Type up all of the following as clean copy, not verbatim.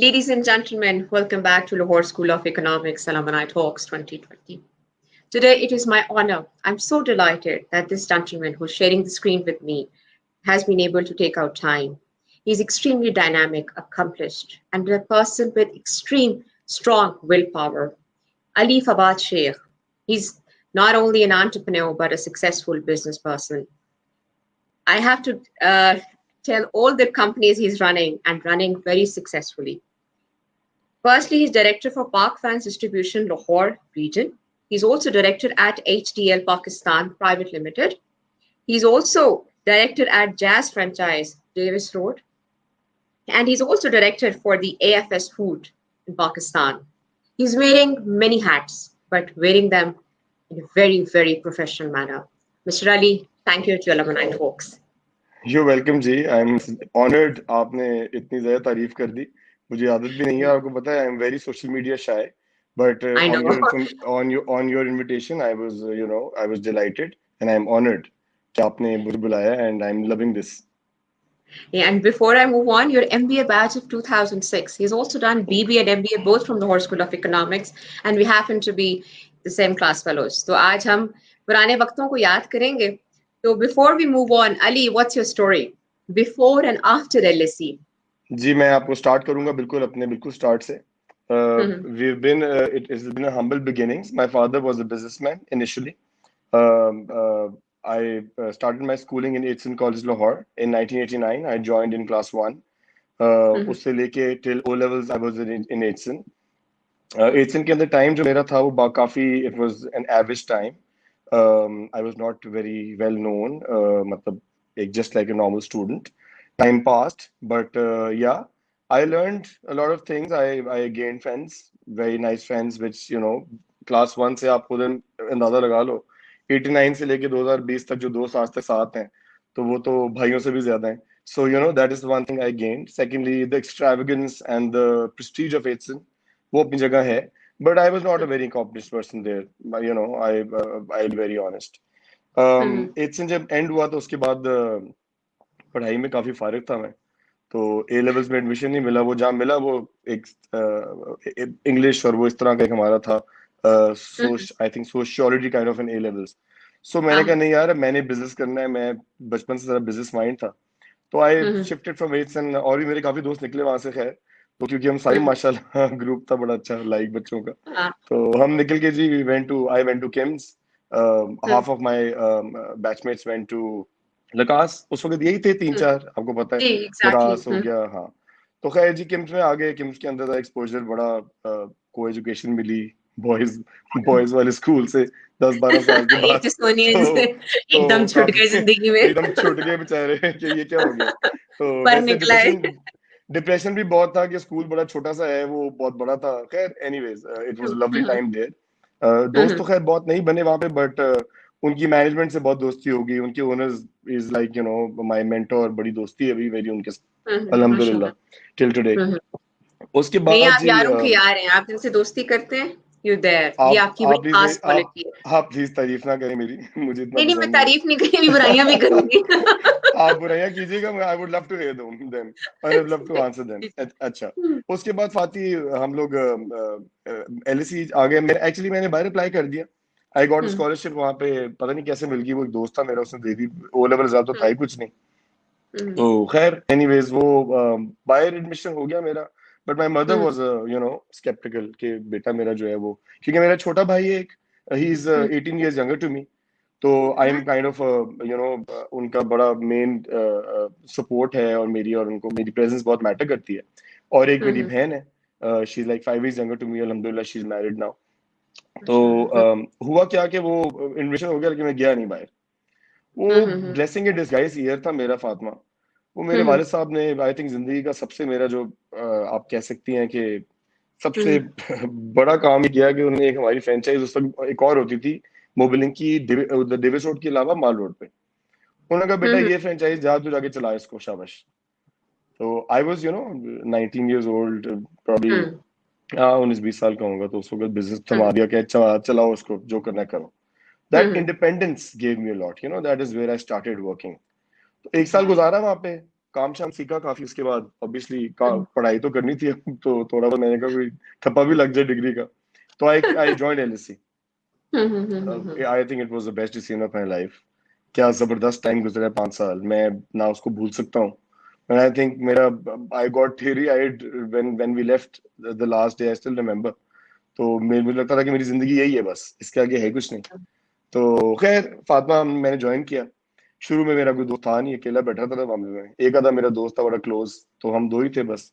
Ladies and gentlemen, welcome back to Lahore School of Economics Alumni Talks 2020. Today, it is my honor. I'm so delighted that this gentleman who's sharing the screen with me has been able to take out time. He's extremely dynamic, accomplished, and a person with extreme, strong willpower. Ali Fawad Sheikh. He's not only an entrepreneur, but a successful business person. I have to tell all the companies he's running and running very successfully. Firstly, he's director for Park Fans Distribution Lahore region. He's also director at HDL Pakistan Private Limited. He's also director at Jazz Franchise Davis Road. And he's also director for the AFS Food in Pakistan. He's wearing many hats, but wearing them in a very, very professional manner. Mr. Ali, thank you to Alumni Talks. You're welcome ji. I'm honored आपने इतनी ज़्यादा तारीफ कर दी. मुझे आदत भी नहीं है, आपको पता है. I'm very social media shy, but on your invitation, I was delighted and I'm honored कि आपने मुझे बुलाया and I'm loving this. Yeah, and before I move on, your MBA batch of 2006. He's also done BBA and MBA both from the Lahore School of Economics, and we happen to be the same class fellows. तो आज हम पुराने वक्तों को याद करेंगे. So before we move on, Ali, what's your story before and after LSE? जी, मैं आपको start करूंगा बिल्कुल स्टार्ट से. It has been a humble beginnings. My father was a businessman initially. I started my schooling in Aitson College Lahore in 1989. I joined in class 1. उससे लेके till O levels I was in Aitson. Aitson के अंदर time जो मेरा था वो काफी it was an average time. I was not very well known. मतलब just like a normal student. Time passed, but yeah, I learned a lot of things. I gained friends, very nice friends, which class 1 से आप खुद अंदाजा लगा लो. 89 से लेके 2020 तक जो दोस्त आज तक साथ हैं, तो वो तो भाइयों से भी ज्यादा हैं. So that is one thing I gained. Secondly, the extravagance and the prestige of Aitson, वो अपनी जगह है. But I was not a very accomplished person there. I'll be very honest. Aitson जब end हुआ तो उसके बाद पढ़ाई में काफी फारिग था मैं. तो A levels में एडमिशन नहीं मिला. वो जहाँ मिला वो एक इंग्लिश और वो इस तरह का एक हमारा था. I think sociology kind of an A levels. So मैंने कहा नहीं यार, मैंने बिजनेस करना है. मैं बचपन से जरा बिजनेस माइंड था. तो आई शिफ्टेड फ्रॉम Aitson. और भी मेरे काफी दोस्त निकले वहां से. खैर, तो क्योंकि हम सारे माशाल्लाह ग्रुप था बड़ा अच्छा लाइक बच्चों का. तो हम निकल के जी I went to KIMS. Half of my batchmates went to लकास. उस वक्त यही थे 3-4, आपको पता है. लकास हो गया. हाँ, तो खैर जी किम्स में आ गए. किम्स के अंदर एक्सपोजर बड़ा को एजुकेशन मिली बॉयज वाले स्कूल से 10-12 साल के बाद. एकदम छूट गए जिंदगी में. एकदम छूट गए बेचारे कि ये क्या हो गया. तो वैसे डिप्रेशन भी बहुत था कि स्कूल बड़ा छोटा सा है, वो बहुत बड़ा था. खैर anyways it was lovely time there. दोस्त तो खैर बहुत नहीं बने वहां पे, बट उनकी मैनेजमेंट से बहुत दोस्ती हो गई. उनके owners is like my mentor. बड़ी दोस्ती है अभी मेरी उनके साथ अल्हम्दुलिल्लाह टिल टुडे. उसके बाद आप यारों के यार हैं, आप जिनसे दोस्ती करते हैं यू देयर. ये आपकी बड़ी खास क्वालिटी है. आप प्लीज तारीफ ना करें मेरी. मुझे इतना नहीं, मैं तारीफ नहीं करूंगी, बुराइयां भी करूंगी. आप बुराइयां कीजिएगा. I would love to hear them. I would love to answer them. अच्छा, उसके बाद फाती हम लोग LSE आ गए. मैंने बाहर अप्लाई कर दिया. आई गॉट अ स्कॉलरशिप वहां पे. पता नहीं कैसे मिल गई. वो एक दोस्त था मेरा, उसने दे दी. O लेवल ज्यादा तो था ही कुछ नहीं. तो खैर एनीवेज वो बाहर एडमिशन हो गया मेरा. But my mother was sceptical कि बेटा मेरा जो है वो, क्योंकि मेरा छोटा भाई है एक. He is 18 years younger to me. तो आई एम काइंड ऑफ उनका बड़ा मेन सपोर्ट है. और उनको मेरी प्रेजेंस बहुत मैटर करती है. और एक मेरी बहन है, she is like 5 years younger to me. अल्हम्दुलिल्लाह शी इज मैरिड नाउ. तो हुआ क्या कि वो एडमिशन हो गया, लेकिन मैं गया नहीं बाहर. वो ब्लेसिंग इन डिस्गाइज ईयर था मेरा फातिमा. वो मेरे वालिद साहब ने आई थिंक जिंदगी का सबसे मेरा जो आप कह सकती हैं कि सबसे बड़ा काम ही किया कि उन्होंने एक हमारी फ्रेंचाइज उस वक्त एक और होती थी मोबिलिंग की डेविस रोड के अलावा माल रोड पे. उन्होंने कहा बेटा ये फ्रेंचाइज जा तू जाके चला इसको, शाबाश. तो I was 19 years old probably. 19-20 साल का होगा. तो उस वक्त बिजनेस थमा दिया कि अच्छा चलाओ उसको, जो करना करो. That independence gave me a lot. That is where I started working. तो 1 साल गुजारा वहां पे. काम शाम सीखा काफी। उसके बाद ऑब्वियसली पढ़ाई तो करनी थी तो थोड़ा बहुत मैंने कहा कोई ठप्पा भी लग जाए डिग्री का, तो I joined LSC. I think it was the best decision of my life. क्या जबरदस्त टाइम गुजरा है 5 साल, मैं ना उसको भूल सकता हूँ। And I think मेरा I got teary eyed when we left the last day, I still remember। तो मुझे लगता था कि मेरी जिंदगी यही है बस, इसके आगे है कुछ नहीं। तो खैर फातिमा मैंने ज्वाइन किया। शुरू में मेरा कोई दोस्त था नहीं, अकेला बैठा था मामले में। एक आधा मेरा दोस्त था बड़ा क्लोज, तो हम दो ही थे बस।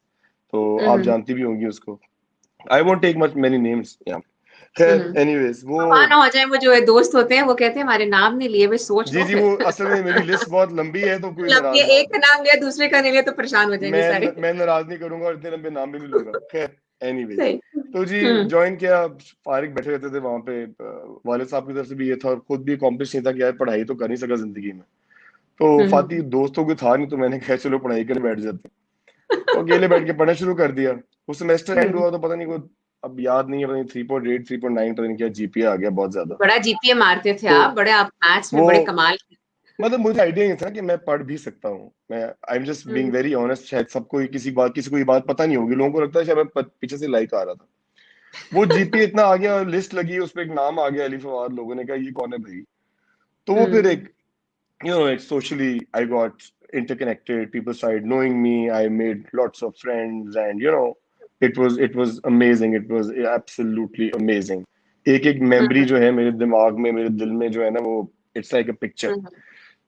तो आप जानती भी होंगी उसको। I won't take much many names यहाँ। खैर एनीवेज वो वहां ना हो जाए, वो जो है दोस्त होते हैं वो कहते हैं हमारे नाम नहीं लिए, वे सोच जी लो जी, फिर। वो असल में मेरी लिस्ट बहुत लंबी है, तो कोई मतलब नाराज ये ना हो एक का जाए। नाम लिया, दूसरे का नहीं लिया तो परेशान हो जाएंगे सारे। मैं नाराज नहीं करूंगा और इतने लंबे नाम भी नहीं लूंगा। खैर एनीवेज, सही। तो जी ज्वाइन किया। फारिग बैठे रहते थे वहां पे। वालिद साहब की तरफ से भी ये था और खुद भी अकॉम्प्लिश नहीं था कि यार पढ़ाई तो कर नहीं सका जिंदगी में। तो फाती दोस्तों को था नहीं, तो मैंने कहा चलो पढ़ाई करने बैठ जाते हैं। तो अकेले बैठ के पढ़ना शुरू कर दिया। वो सेमेस्टर एंड हुआ तो पता नहीं को अब याद नहीं है, पता नहीं 3.8 3.9 पता नहीं क्या जीपीए आ गया बहुत ज्यादा। बड़ा जीपीए मारते थे तो आप, बड़े आप मैथ्स में वो बड़े कमाल के। मतलब मुझे आइडिया नहीं था कि मैं पढ़ भी सकता हूँ। मैं I am just being very honest. शायद सबको किसी को ये बात पता नहीं होगी। लोगों को लगता है शायद मैं पीछे से लाइक आ रहा था। वो जीपीए इतना आ गया, लिस्ट लगी, उस पर एक नाम आ गया अली फवाद। लोगों ने कहा ये कौन है भाई। तो वो फिर एक like socially I got interconnected, people started knowing me, I made lots of friends, and it was amazing, it was absolutely amazing। एक एक मेमोरी जो है मेरे दिमाग में, मेरे दिल में जो है ना, वो इट्स लाइक अ पिक्चर।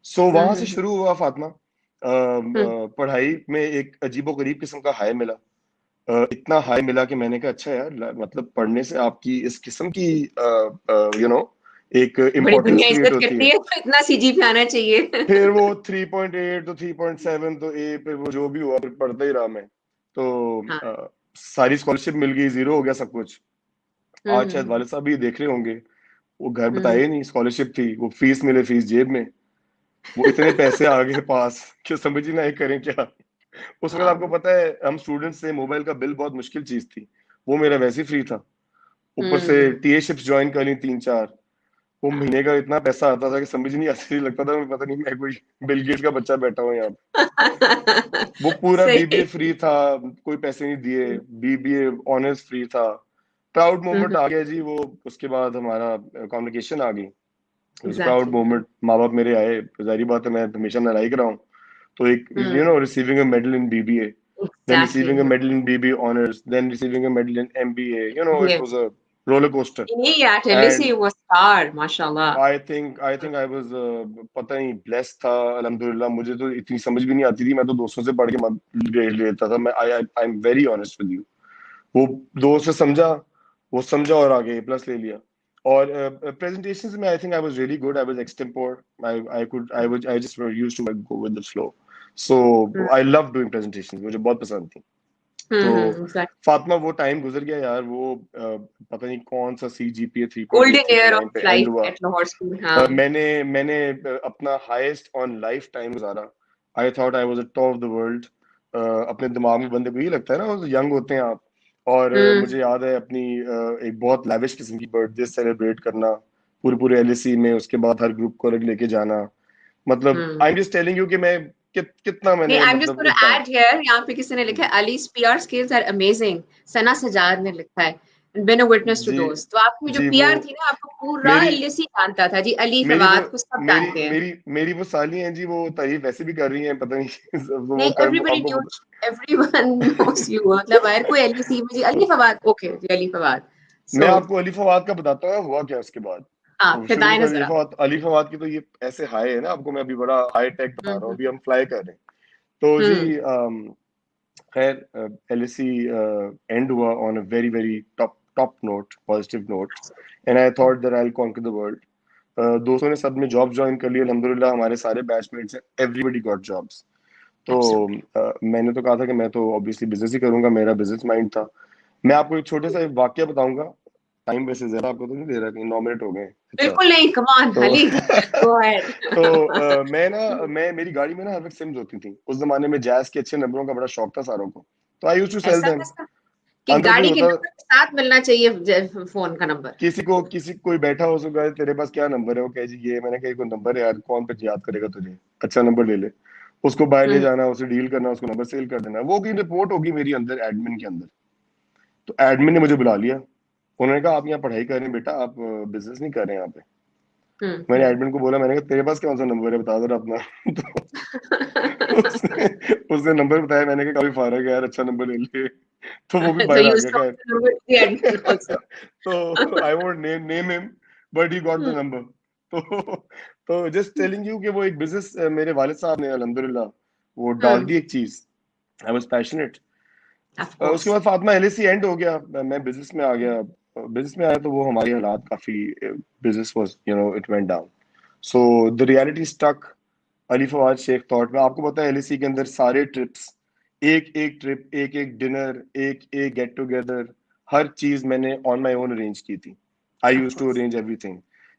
सो वहां से शुरू हुआ फातिमा। पढ़ाई में एक अजीबोगरीब किस्म का हाई मिला। इतना हाई मिला कि मैंने कहा अच्छा यार, मतलब पढ़ने से आपकी इस किस्म की एक बड़ी इम्पोर्टेंस दुनिया क्रिएट इज्जत होती करती है। है तो इतना सीजीपी आना चाहिए। फिर वो 3.8 तो 3.7 तो ए पे वो जो भी हुआ, फिर पढ़ता ही रहा मैं। तो हाँ। सारी स्कॉलरशिप मिल गई, जीरो हो गया सब कुछ। आज शायद हम्म। वाले साहब भी देख रहे होंगे। वो घर हम्म। बताए नहीं, स्कॉलरशिप थी, वो फीस मिले, फीस जेब में। वो इतने पैसे आ गए पास कि समझ ही ना आए करें क्या। उस वक्त आपको हाँ। पता है हम स्टूडेंट्स से मोबाइल का बिल बहुत मुश्किल चीज थी। वो मेरा वैसे ही फ्री था। ऊपर से हम्म। टीए शिप्स ज्वाइन कर ली 3-4। वो महीने का इतना पैसा आता था कि समझ नहीं आती, लगता था मैं पता नहीं मैं कोई बिल गेट्स का बच्चा बैठा हूँ यहाँ। वो पूरा सही। बीबीए फ्री था, कोई पैसे नहीं दिए। बीबीए ऑनर्स फ्री था। प्राउड मोमेंट आ गया जी वो। उसके बाद हमारा कम्युनिकेशन आ गई। Proud exactly. मोमेंट, माँ बाप मेरे आए, जाहिर बात है मैं हमेशा नाराज रहा हूँ। तो एक receiving a medal in BBA, then exactly. receiving a medal in BB honors, then receiving a medal in MBA, it was a roller coaster। नहीं यार, एलएसी And वो स्टार माशाल्लाह। I think I was पता नहीं blessed था अल्हम्दुलिल्लाह। मुझे तो इतनी समझ भी नहीं आती थी, मैं तो दोस्तों से पढ़ के ग्रेड लेता था। मैं I am very honest with you. वो दोस्त से समझा, वो समझा और आगे प्लस ले लिया। और प्रेजेंटेशंस में I think I was really good. I was extempore. I just used to go with the flow. So I love doing presentations, मुझे बहुत पसंद थी। तो एग्जैक्ट। फातिमा वो टाइम गुजर गया यार। वो पता नहीं कौन सा सीजीपीए गोल्डन 3.8 ईयर 3.9 ऑफ पे एंड लाइफ हुआ। At Lahore school. हाँ। मैंने अपना हाईएस्ट ऑन लाइफ टाइम गुजारा। I thought I was the top of the world. अपने दिमाग में बंदे को ये लगता है ना, यंग होते हैं आप। और मुझे याद है अपनी एक बहुत लैविश किस्म की बर्थडे सेलिब्रेट करना पूरे पूरे एलएसी में। उसके बाद हर ग्रुप को लेके जाना। मतलब I am just telling you कि मैं कितना नहीं, मैंने आई एम जस्ट मतलब गोना एक टाइम। ऐड हियर, यहाँ पे किसी ने लिखा है अली's पीआर स्किल्स आर अमेजिंग। सना सजाद ने लिखा है, बिन अ विटनेस टू जी दोस्त। तो आपकी जो जी, वो पीआर थी ना, आपको पूरा मेरी एलएसी जानता था जी, अली मेरी वो फवाद को सब मेरी जानते हैं। मेरी मेरी वो साली हैं जी, वो तारीफ वैसे भी कर रही हैं पता नहीं। वो नहीं, कर एवरीबॉडी न्यू, अब एवरीवन नोस यू। मतलब अगर कोई एलएसी में जी अली फवाद, ओके जी अली फवाद। मैं सो आपको अली फवाद का बताता हूँ हुआ क्या उसके बाद। हाँ, तो शुरू फिदाई में नजरा। अली फवाद की तो ये ऐसे हाई है ना, आपको मैं अभी बड़ा हाई टेक बता रहा हूँ, हम्म। अभी हम फ्लाई कर रहे हैं। तो जी हम्म। खैर एलएसी एंड हुआ on a very very top top note, positive note. And I thought that I will conquer the world. दोस्तों ने सब में जॉब ज्वाइन कर ली अल्हम्दुलिल्लाह। हमारे सारे बैचमेट्स हैं, एवरीबॉडी गॉट जॉब्स। तो एब्सोल्युटली। मैंने तो कहा था कि मैं तो ऑब्वियसली बिजनेस ही करूंगा, मेरा बिजनेस माइंड था। मैं आपको एक छोटा सा वाक्य बताऊंगा। टाइम वैसे ज्यादा आपको तो नहीं दे रहा, कहीं 9 मिनट हो गए। अच्छा। बिल्कुल नहीं, कम ऑन तो अली, गो अहेड। तो मैं मेरी गाड़ी में ना हर वक्त सिम्स होती थी। उस जमाने में जैज के अच्छे नंबरों का बड़ा शौक था सारों को। तो आई यूज्ड टू सेल ऐसा देम। कैसा कि अंदर कोई गाड़ी के होता, नंबर के साथ मिलना चाहिए फोन का नंबर? किसी कोई बैठा हो उसको तेरे पास क्या नंबर है, वो कहे जी ये। मैंने कहा कोई नंबर है यार, कौन पे याद करेगा तुझे, अच्छा नंबर ले ले। उसको बाहर ले हम्म, जाना, उसे डील करना, उसको नंबर सेल कर देना, वो की रिपोर्ट होगी मेरी अंदर एडमिन के अंदर। तो एडमिन ने मुझे बुला लिया, उन्होंने कहा आप यहाँ पढ़ाई कर रहे हैं बेटा, आप बिजनेस नहीं कर रहे हैं यहाँ पे। मैंने हम्म। एडमिन को बोला, मैंने कहा तेरे पास कौन सा नंबर है, बता दो अपना। तो उसने उसने नंबर बताया, मैंने कहा काफी फारग है यार, अच्छा नंबर ले ले। तो वो भी So बाहर आ you गया stopped खैर। the number to the admin also. तो I won't name him, but he got the number. तो जस्ट टेलिंग यू कि वो एक बिजनेस मेरे वालिद साहब ने अल्हम्दुलिल्लाह वो डाल Hmm. दी एक चीज। I was passionate. Of उसके course. बाद फातिमा एलएसी एंड हो गया, मैं बिजनेस में आ गया। बिजनेस में आया तो वो हमारी हालात काफी, business was it went down. So the reality stuck. Ali Fawad Sheikh thought में, आपको पता है एलएसी के अंदर सारे ट्रिप्स, एक एक ट्रिप, एक एक डिनर, एक एक गेट टुगेदर, हर चीज मैंने ऑन माय ओन अरेंज की थी। I Of use to course. Arrange everything.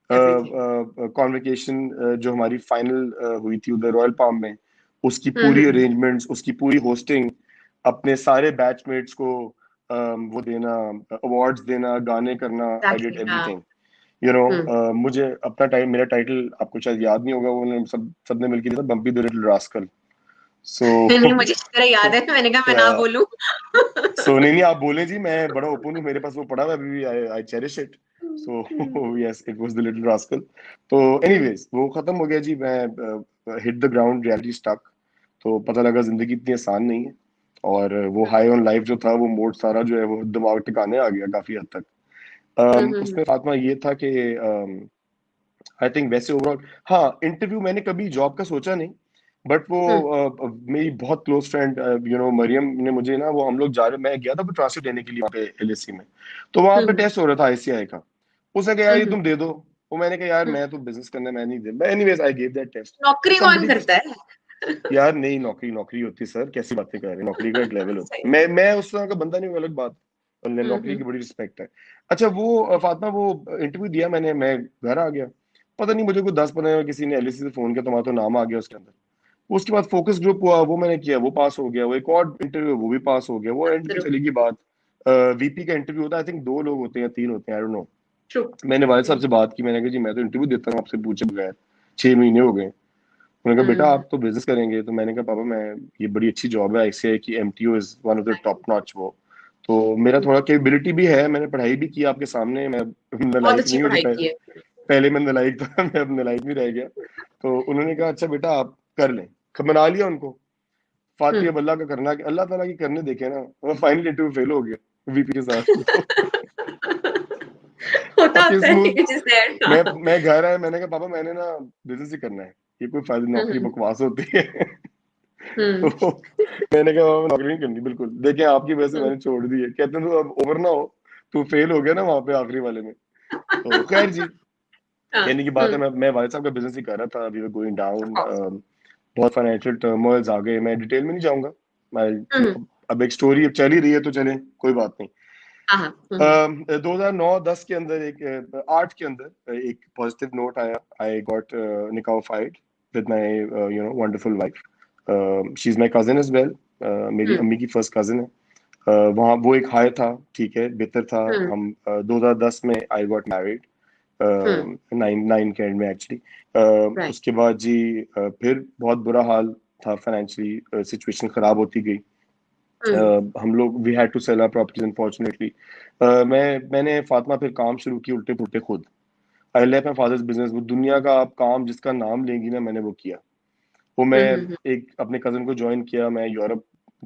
Everything. Convocation जो हमारी फाइनल हुई थी उधर रॉयल पाम में, उसकी पूरी Hmm. अरेंजमेंट्स, उसकी पूरी होस्टिंग, अपने सारे बैचमेट्स को वो देना, अवार्ड्स देना, गाने करना, आई डिड Exactly. हाँ. एवरीथिंग। Hmm. मुझे अपना टाइम, मेरा टाइटल आपको शायद याद नहीं होगा, वो उन्होंने सबने मिलकर दिया था, बम्पी द लिटिल रास्कल। सो नहीं, मुझे अच्छी तरह याद है, मैंने कहा मैं ना बोलूं. नहीं नहीं, आप बोले जी, मैं बड़ा ओपन हूँ, मेरे पास वो पड़ा हुआ है अभी भी, I cherish it. So yes, it was the little rascal. तो Hmm. एनीवेज वो खत्म हो गया जी, मैं hit the ground, reality stuck. तो पता लगा जिंदगी इतनी आसान नहीं है, और वो हाई ऑन लाइफ जो था, वो मोड सारा जो है वो दिमाग टिकाने आ गया काफी हद तक। Hmm. उसमें फातिमा ये था कि आई थिंक वैसे ओवरऑल, हाँ, इंटरव्यू मैंने कभी जॉब का सोचा नहीं, बट वो Hmm. मेरी बहुत क्लोज फ्रेंड मरियम ने मुझे ना, वो हम लोग जा रहे, मैं गया था ट्रांसलेट देने के लिए वहाँ पे एलएससी में। तो वहां पे Hmm. टेस्ट हो रहा था आईसीआई का। उसने कहा यार ये Hmm. तुम दे दो। वो मैंने कहा यार Hmm. मैं तो बिजनेस करना है, मैं नहीं दे, anyways I gave that test. तो नौकरी कौन समबडी, करता है? यार नहीं, नौकरी नौकरी होती है सर, कैसी बातें कर रहे हैं, नौकरी का एक लेवल होता सही है, में. मैं उस तरह का बंदा नहीं हूँ, अलग बात। और नौकरी हम्म. की बड़ी रिस्पेक्ट है। अच्छा वो फातिमा, वो इंटरव्यू दिया मैंने, मैं घर आ गया। पता नहीं मुझे कोई 10-15 किसी ने एलएसी से फोन किया, तुम्हारा तो नाम आ गया उसके अंदर। उसके बाद फोकस ग्रुप हुआ, वो मैंने किया, वो पास हो गया। वो एक और इंटरव्यू, वो भी पास हो गया। वो एंड की ट्रू. चलेगी बात। वीपी का इंटरव्यू होता है, आई थिंक 2 लोग होते हैं, 3 होते हैं, आई डोंट नो। ट्रू. मैंने वाले साहब से बात की, मैंने कहा जी मैं तो इंटरव्यू देता हूँ आपसे पूछे बगैर, 6 महीने हो गए। उन्होंने कहा बेटा हम्म. आप तो बिजनेस करेंगे। तो मैंने कहा पापा मैं, ये बड़ी अच्छी जॉब है, आईसीआई की, MTO is one of the top notch वो। तो मेरा थोड़ा कैपेबिलिटी भी है, मैंने पढ़ाई भी की आपके सामने, मैं बहुत नालायक अच्छी नहीं हूँ जो पढ़ाई पहले, की है. पहले मैं नालायक था। मैं अब नालायक नहीं रह गया। तो उन्होंने कहा अच्छा बेटा आप कर लें। मना लिया उनको। फाती हम्म. अब अल्लाह का करना, अल्लाह ताला की करने देखे ना, वो फाइनल इंटरव्यू फेल हो गया वीपी के साथ। तो होता काफी होता है, स्मूथ। It is there. मैं घर आया, मैंने कहा पापा मैंने ना बिजनेस ही करना है, ये कोई फायदा, नौकरी हम्म. बकवास होती है। हम्म. तो मैंने कहा "मामा, नौकरी नहीं करनी बिल्कुल, देखें आपकी वजह से हम्म. मैंने छोड़ दी है। कहते हैं तो अब ओवर ना हो, तू फेल हो गया ना वहां पे आखिरी वाले में। तो खैर जी, हाँ. कहने की बात है, मैं वालिद साहब का बिजनेस ही कर रहा था, we were going off down. Course. बहुत फाइनेंशियल टर्मोइल्स आ गए, मैं डिटेल में नहीं जाऊंगा। मैं हम्म. अब एक स्टोरी अब चल ही रही है तो चले, कोई बात नहीं। हाँ, हाँ. हम्म. 2009-10 के अंदर, एक 8 के अंदर एक पॉजिटिव नोट आया। आई गॉट निकाहफाइड with my wonderful wife. She is my cousin as well, मेरी हम्म. अम्मी की फर्स्ट कजिन है। वहाँ वो एक हाई था, ठीक है, बेहतर था। हम्म. हम 2010 में I got married, hmm. Nine nine के एंड में एक्चुअली। राइट. उसके बाद जी फिर बहुत बुरा हाल था, फाइनेंशियली सिचुएशन खराब होती गई। हम्म. हम लोग we had to sell our properties unfortunately. मैंने फातिमा फिर काम शुरू की उल्टे पुल्टे खुद। I left my father's business. वो दुनिया का आप काम जिसका नाम लेंगी ना, मैंने वो किया। वो मैं हम्म. एक अपने कजन को ज्वाइन किया, मैं यूरोप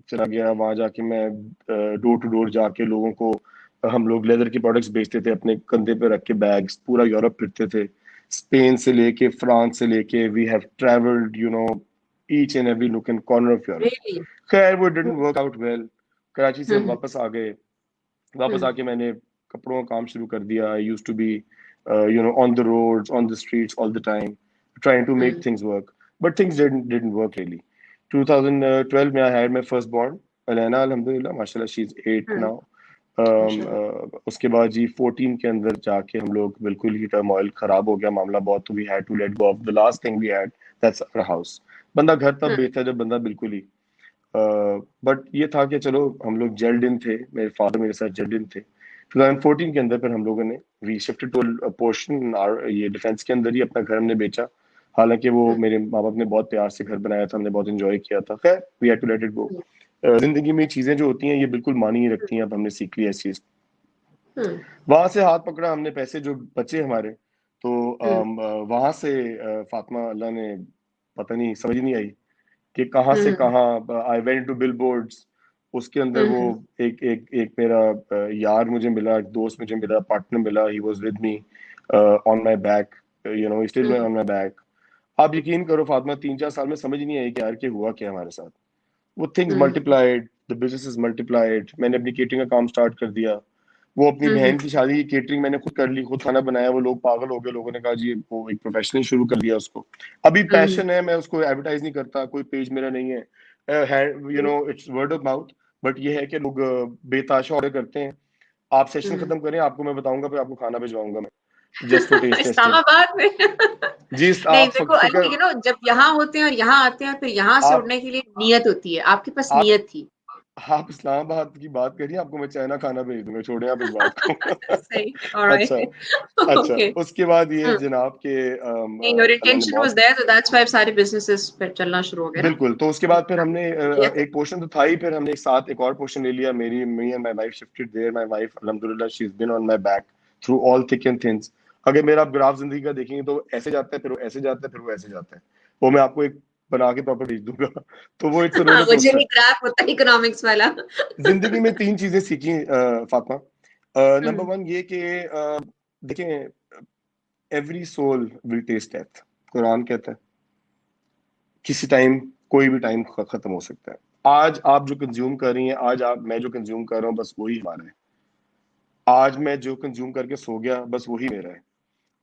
चला गया। वहां जाके मैं डोर टू डोर जाके लोगों को, हम लोग लेदर के प्रोडक्ट्स बेचते थे, अपने कंधे पे रख के बैग्स, पूरा यूरोप फिरते थे, स्पेन से लेके फ्रांस से लेके, we have travelled each and every nook and corner of Europe. Really. खैर वो didn't work out well. Karachi से हम हम्म. वापस आ गए। वापस हम्म. आके मैंने कपड़ों का काम शुरू कर दिया। I used to be on the roads, on the streets all the time, trying to make hmm. things work, but things didn't work really. 2012 में I had my first born, Elena, alhamdulillah, mashallah, she's 8 hmm. now. माशाल्लाह. उसके बाद जी 14 के अंदर जाके हम लोग बिल्कुल ही टर्मोइल, खराब हो गया मामला बहुत। We had to let go of the last thing we had, that's our house. बंदा घर तब हम्म. बेचता है जब बंदा बिल्कुल ही, बट ये था कि चलो हम लोग जेल्ड इन थे, मेरे फादर मेरे साथ जेल्ड इन थे। 2014 के अंदर फिर हम लोगों ने वी शिफ्टेड टू पोर्शन ये डिफेंस के अंदर ही अपना घर हमने बेचा। हालांकि वो मेरे माँ बाप ने बहुत प्यार से घर बनाया था, हमने बहुत एंजॉय किया था। खैर we had to let it go. जिंदगी में चीजें जो होती हैं ये बिल्कुल मानी नहीं रखती हैं, अब हमने सीख लिया इस चीज। वहां से हाथ पकड़ा हमने, पैसे जो बचे हमारे, तो वहां से फातिमा अल्लाह ने पता नहीं समझ नहीं आई कि कहाँ से कहाँ। I went to billboards, उसके अंदर वो एक एक एक मेरा यार मुझे मिला, एक दोस्त मुझे मिला, पार्टनर मिला, he was with me on my back, you know still on my back. आप यकीन करो फातिमा, 3-4 साल में समझ नहीं आई कि यार क्या हुआ क्या हमारे साथ। वो things multiplied, the business multiplied. मैंने अपनी केटरिंग का काम स्टार्ट कर दिया। वो अपनी बहन की शादी की केटरिंग मैंने खुद कर ली, खुद खाना बनाया। वो लोग पागल हो गए, लोगों ने कहा जी वो एक प्रोफेशनल शुरू कर दिया उसको। अभी पैशन है, मैं उसको एडवर्टाइज नहीं करता, कोई पेज मेरा नहीं है, you know it's word of mouth. But ये है कि लोग बेताशा ऑर्डर करते हैं। आप सेशन खत्म करें, आपको मैं बताऊंगा, फिर आपको खाना भिजवाऊंगा मैं, just for test testing. Islamabad में जी नहीं आप देखो फिक्र, जब यहाँ होते हैं और यहाँ आते हैं, फिर यहाँ से आप उड़ने के लिए नियत होती है, आपके पास आप नियत थी। आप इस्लामाबाद की बात करिए, आपको मैं चाइना खाना भेज दूंगा, छोड़े आप इस बात को। सही है, अच्छा, ऑलराइट। अच्छा। ओके। उसके बाद ये जनाब के नहीं, योर अल्लाह ने इंटेंशन वाज बहुत, देयर, तो दैट्स व्हाई सारे बिजनेसेस फिर चलना शुरू हो गए ना। बिल्कुल। तो उसके बाद फिर हमने किया था। एक पोर्शन तो था ही, फिर हमने एक साथ एक और पोर्शन ले लिया। मेरी me and my wife shifted there. My wife अल्हम्दुलिल्लाह she is been on my back through all thick and thins. अगर मेरा आप ग्राफ जिंदगी का देखेंगे तो ऐसे जाता है, फिर वो ऐसे जाता है, फिर वो ऐसे जाता है। वो मैं आपको एक बना के प्रॉपर भेज दूंगा। तो वो इट्स अ हाँ, रोलर मुझे कोस्टर। भी ग्राफ होता है इकोनॉमिक्स वाला। जिंदगी में 3 चीजें सीखी फातिमा। नंबर हम्म, 1 ये कि देखें, every soul will taste death. Quran कहता है किसी टाइम, कोई भी टाइम खत्म हो सकता है। आज आप जो कंज्यूम कर रही हैं, आज आप मैं जो कंज्यूम कर रहा हूँ, बस वही हमारा है। आज मैं जो कंज्यूम करके सो गया, बस वही मेरा है।